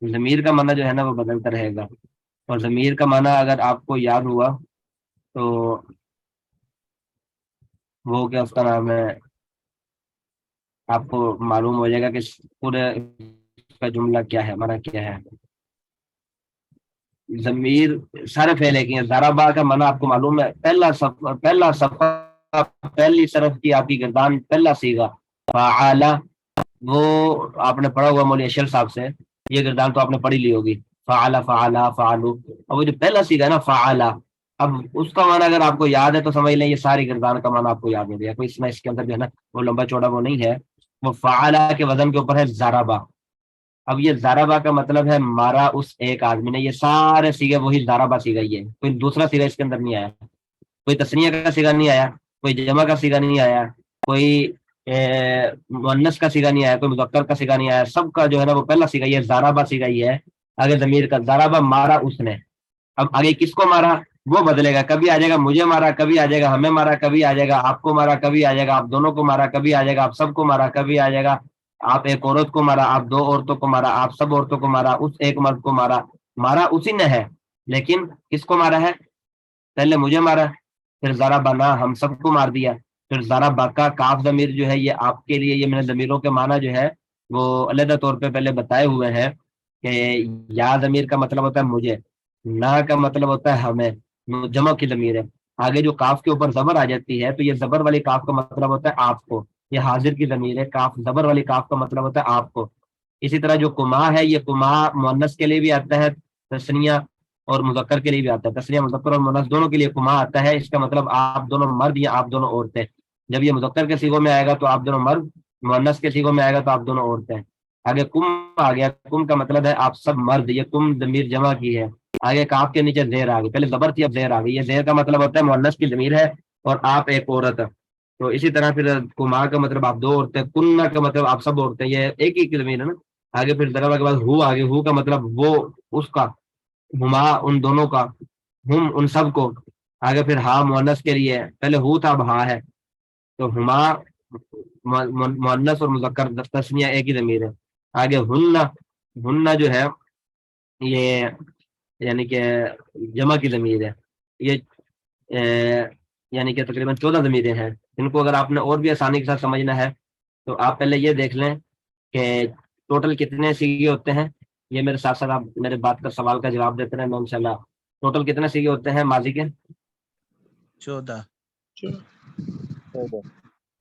Speaker 10: ضمیر کا معنی جو ہے نا وہ بدلتا رہے گا. اور ضمیر کا معنی اگر آپ کو یاد ہوا تو وہ کیا اس کا نام ہے, آپ کو معلوم ہو جائے گا کہ پورے کا جملہ کیا ہے, معنی کیا ہے. ضمیر سارے فعل ایک ہیں. ضربا کا معنی آپ کو معلوم ہے, پہلا صفحہ پہلی طرف کی آپ کی گردان پہلا سیگا فعال, وہ آپ نے پڑھا ہوا مولوی اشرف صاحب سے, یہ گردان تو آپ نے پڑھی لی ہوگی. فعل فعل فعلوا, اور وہ جو پہلا سیگا ہے نا فعال, اب اس کا معنی اگر آپ کو یاد ہے تو سمجھ لیں یہ ساری گردان کا معنی آپ کو یاد ہو گیا. کوئی اس کے اندر جو ہے نا وہ لمبا چوڑا وہ نہیں ہے. وہ فعال کے وزن کے اوپر ہے ضربا. اب یہ ضربا کا مطلب ہے مارا اس ایک آدمی نے. یہ سارے سیگے وہی ضربا سیگا ہی ہے, کوئی دوسرا سیگا اس کے اندر نہیں آیا. کوئی تسنیہ کا سیگا نہیں آیا, کوئی جمع کا سیگا نہیں آیا, کوئی مؤنث کا سیگا نہیں آیا, کوئی مذکر کا سیگا نہیں آیا. سب کا جو ہے نا وہ پہلا سیگا یہ ضربا سیگا ہی ہے. آگے ضمیر کا ضربا مارا اس نے. اب آگے کس کو مارا وہ بدلے گا. کبھی آ جائے گا مجھے مارا, کبھی آ جائے گا ہمیں مارا, کبھی آ جائے گا آپ کو مارا, کبھی آ جائے گا آپ دونوں کو مارا, کبھی آ جائے گا آپ سب کو مارا, کبھی آ جائے گا آپ ایک عورت کو مارا, آپ دو عورتوں کو مارا, آپ سب عورتوں کو مارا, اس ایک مرد کو مارا. مارا اسی نے ہے, لیکن کس کو مارا ہے؟ پہلے مجھے مارا, پھر ذرا بنا ہم سب کو مار دیا, پھر ذرا باقا کاف ضمیر جو ہے یہ آپ کے لیے, یہ میں نے ضمیروں کے معنی جو ہے وہ علیحدہ طور پہ پہلے بتائے ہوئے ہیں کہ یا ضمیر کا مطلب ہوتا ہے مجھے, نہ کا مطلب ہوتا ہے ہمیں, جمع کی ضمیر ہے. آگے جو کاف کے اوپر زبر آ جاتی ہے تو یہ زبر والی کاف کا مطلب ہوتا ہے آپ کو. یہ حاضر کی ضمیر ہے, کاف زبر والی کاف کا مطلب ہوتا ہے آپ کو. اسی طرح جو کما ہے یہ کما مؤنث کے لیے بھی آتا ہے, تسنیہ اور مذکر کے لیے بھی آتا ہے. تسنیہ مذکر اور مؤنث دونوں کے لیے کما آتا ہے. اس کا مطلب آپ دونوں مرد یا آپ دونوں عورتیں. جب یہ مذکر کے صیغوں میں آئے گا تو آپ دونوں مرد, مؤنث کے صیغوں میں آئے گا تو آپ دونوں عورتیں. آگے کم آ گیا, کم کا مطلب ہے آپ سب مرد, یہ کم ضمیر جمع کی ہے. آگے کاف کے نیچے زیر آ گئی, پہلے زبر تھی اب زیر آ گئی. یہ زیر کا مطلب ہوتا ہے مؤنث کی ضمیر ہے اور آپ ایک عورت. تو اسی طرح پھر کما کا مطلب آپ دو عورتیں, کننا کا مطلب آپ سب عورتیں, یہ ایک ہی ضمیر ہے نا. آگے پھر ضربہ کے بعد ہو آگے, ہو کا مطلب وہ اس کا, ہما ان دونوں کا, ہم ان سب کو. آگے پھر ہاں مؤنث کے لیے, پہلے ہو تھا اب ہاں ہے. تو ہما مؤنث اور مذکر تسنیہ ایک ہی ضمیر ہے. آگے ہننا جو ہے یہ یعنی کہ جمع کی ضمیر ہے. یہ یعنی کہ تقریباً 14 ضمیریں ہیں. ان کو اگر آپ نے اور بھی آسانی کے ساتھ سمجھنا ہے تو آپ پہلے یہ دیکھ لیں کہ ٹوٹل کتنے سیگے ہوتے ہیں. یہ میرے ساتھ ساتھ آپ میرے بات کا سوال کا جواب دیتے رہے, میں انشاءاللہ. ٹوٹل کتنے سیگے ہوتے ہیں ماضی کے؟
Speaker 1: 14.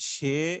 Speaker 6: 6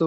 Speaker 3: تو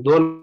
Speaker 10: 2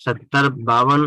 Speaker 10: 70 52